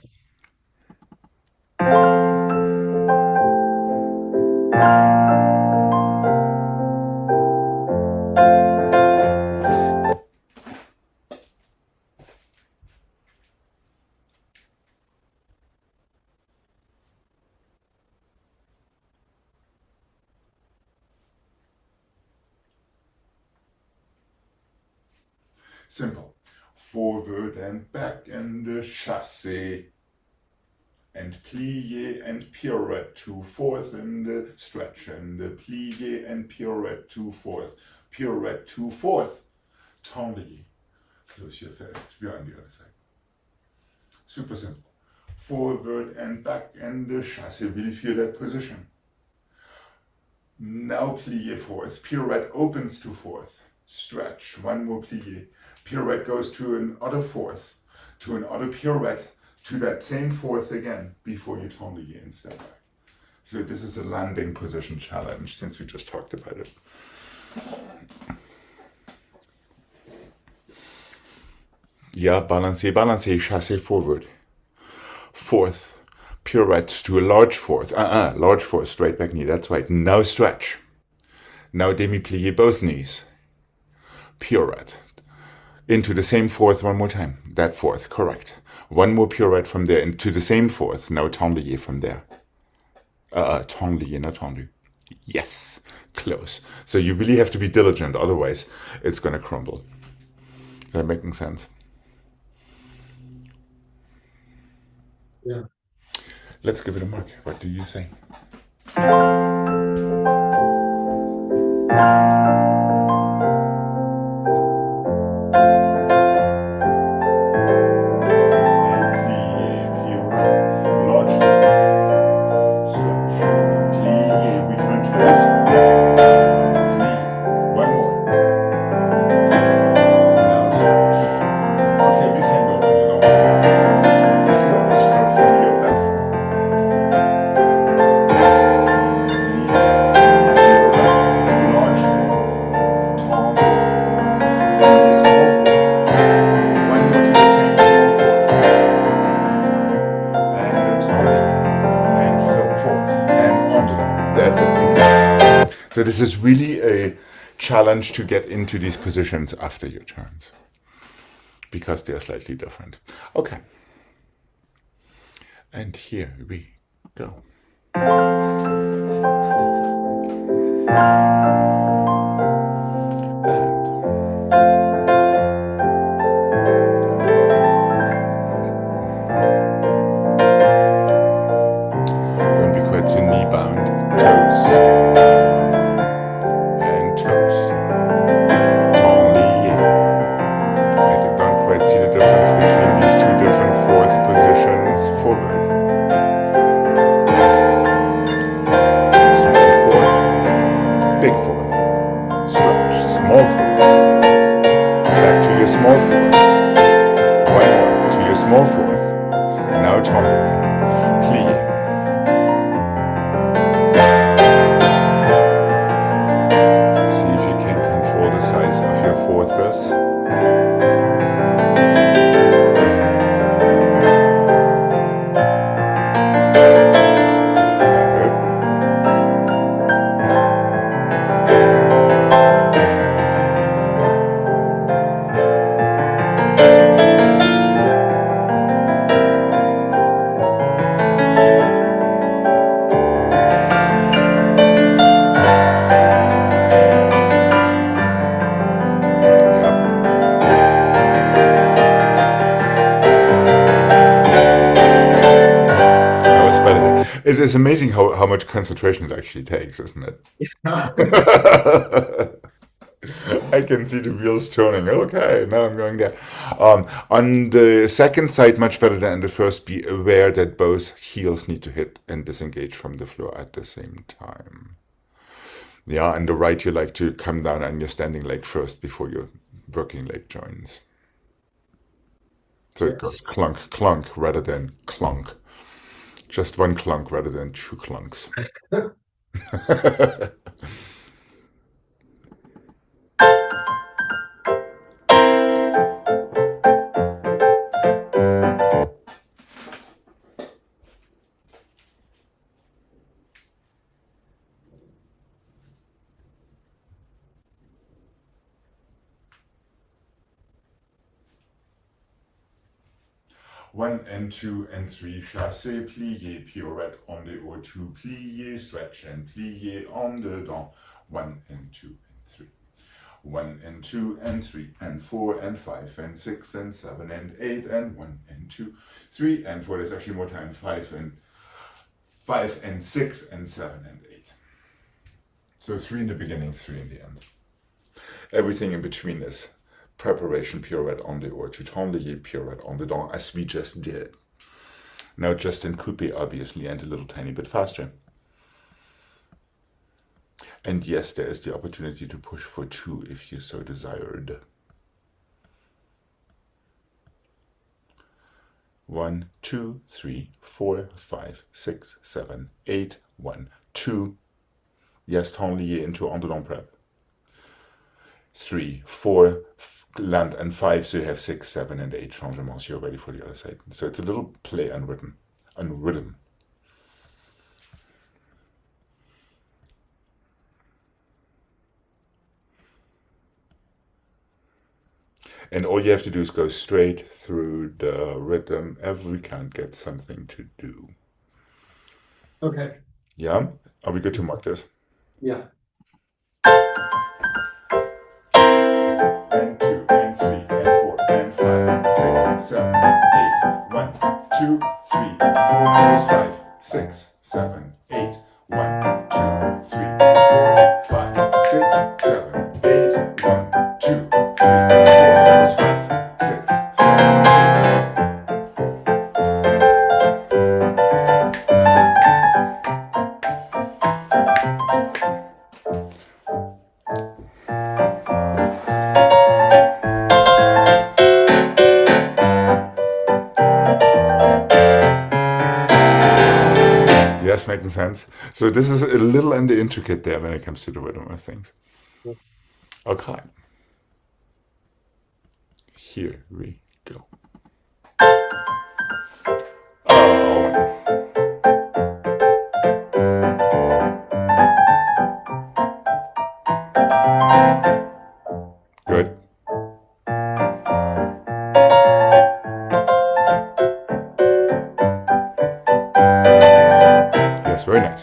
Simple. Forward and back and chassé and plié and pirouette to fourth and stretch and plié and pirouette to fourth, pirouette to fourth. Tenlier. Close your face. We're on the other side. Super simple. Forward and back and chassé. Really feel that position. Now plié fourth. Pirouette opens to fourth. Stretch. One more plié. Pirouette goes to another fourth, to another pirouette, to that same fourth again before you tenlier and step back. So this is a landing position challenge since we just talked about it. Yeah, balancé, balancé, chassé forward. Fourth, pirouette to a large fourth. Large fourth, straight back knee, that's right. Now stretch. Now demi-plié both knees. Pirouette. Into the same fourth one more time. That fourth, correct. One more pirouette from there into the same fourth. Now tenlier from there. Tenlier, not tendu. Yes, close. So you really have to be diligent, otherwise it's going to crumble. Is that making sense? Yeah. Let's give it a mark. What do you say? So this is really a challenge to get into these positions after your turns, because they're slightly different. Okay. And here we go. Don't be quite so knee bound. Toes. See the difference between these two different fourth positions forward. Small fourth, big fourth, stretch, small fourth, back to your small fourth, one more to your small fourth, now tenlier, plié. See if you can control the size of your fourths. it's amazing how much concentration it actually takes, isn't it? I can see the wheels turning. Okay, now I'm going there. On the second side, much better than the first, be aware that both heels need to hit and disengage from the floor at the same time. Yeah, and the right, you like to come down on your standing leg first before your working leg joins. So it goes clunk, clunk rather than clunk. Just one clunk rather than two clunks. One and two and three, chassé, plié, pirouette on the or two, plié, stretch and plié on the dent. One and two and three. One and two and three and four and five and six and seven and eight and one and two, three and four. There's actually more time. Five and six and seven and eight. So three in the beginning, three in the end. Everything in between is preparation pirouette on the or to tendre pirouette on the dent, as we just did. Now just in coupe, obviously, and a little tiny bit faster. And yes, there is the opportunity to push for two if you so desired. 1, 2, 3, 4, 5, 6, 7, 8, 1, 2. Yes, tendre into on the dent prep. 3, 4, land and 5, so you have 6, 7, and 8 changements. You're ready for the other side. So it's a little play on rhythm. And all you have to do is go straight through the rhythm. Every count gets something to do. Okay. Yeah? Are we good to mark this? Yeah. And 2, and 3, and 4, and 5, 6, 7, 8. 1, 2, 3, 4 goes 5, 6, 7, 8. 1, 2, 3, 4, 5, 6, 7, 8. 1, 2, 3, 4 goes 5, 6, 7, 8. Yes, making sense. So this is a little and the intricate there when it comes to the rhythm of things. Okay. Here we go. Oh. Good. Yes, very nice.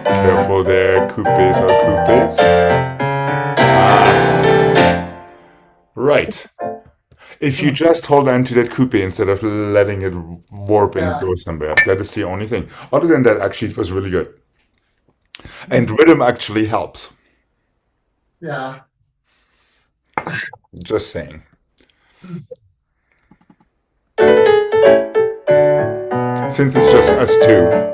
Careful there, coupes are coupes. Ah. Right. If you just hold on to that coupe instead of letting it warp and go somewhere, that is the only thing. Other than that, actually, it was really good. And rhythm actually helps. Yeah. Just saying. Since it's just us two.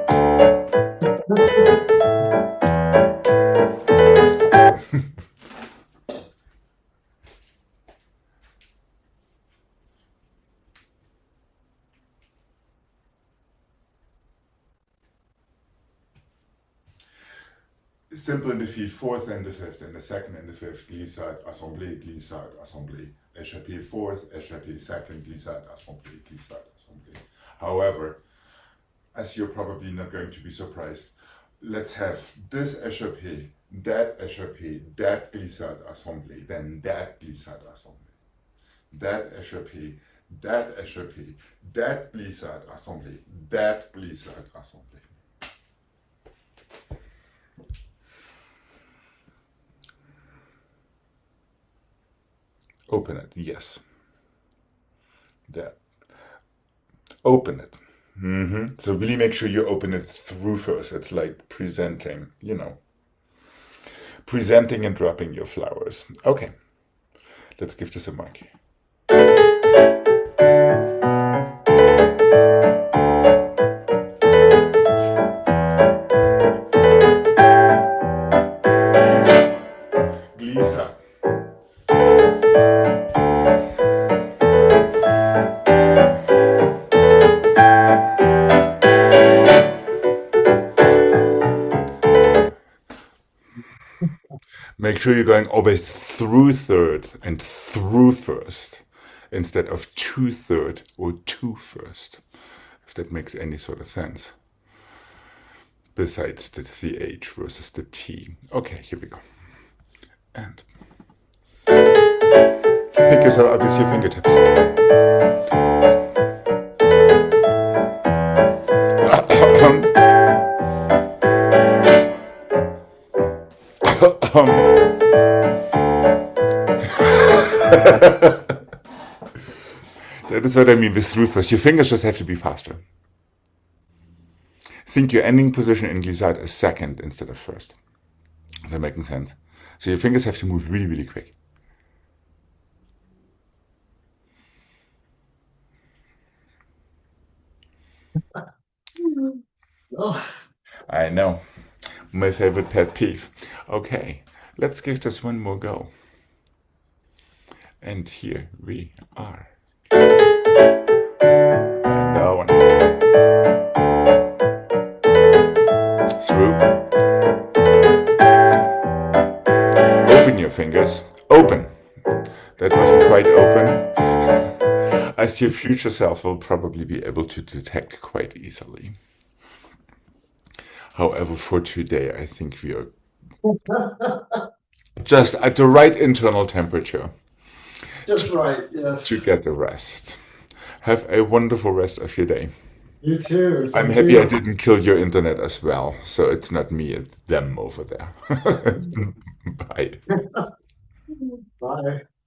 Simple in the feet, fourth and the fifth, and the second and the fifth, glissade, assemblée, glissade, assemblée. Échappé fourth, échappé second, glissade, assemblée, glissade, assemblée. However, as you're probably not going to be surprised, let's have this échappé, that glissade, assemblée, then that glissade, assemblée. That échappé, that glissade, assemblée, that glissade, assemblée. Open it. Yes. There. Open it. So really make sure you open it through first. It's like presenting, presenting and dropping your flowers. Okay, let's give this a mark. Glisa. Make sure you're going always through third and through first instead of to third or to first, if that makes any sort of sense. Besides the CH versus the T. Okay, here we go. And pick yourself up with your fingertips. That is what I mean with through first. Your fingers just have to be faster. Think your ending position in glissade is second instead of first. Is that making sense? So your fingers have to move really, really quick. Oh, I know. My favorite pet peeve. Okay, let's give this one more go. And here we are. And that one. Through. Open your fingers. Open. That wasn't quite open. As your future self will probably be able to detect quite easily. However, for today, I think we are just at the right internal temperature just right, yes. to get the rest. Have a wonderful rest of your day. You too. I'm Thank happy you. I didn't kill your internet as well, so it's not me, it's them over there. Bye. Bye.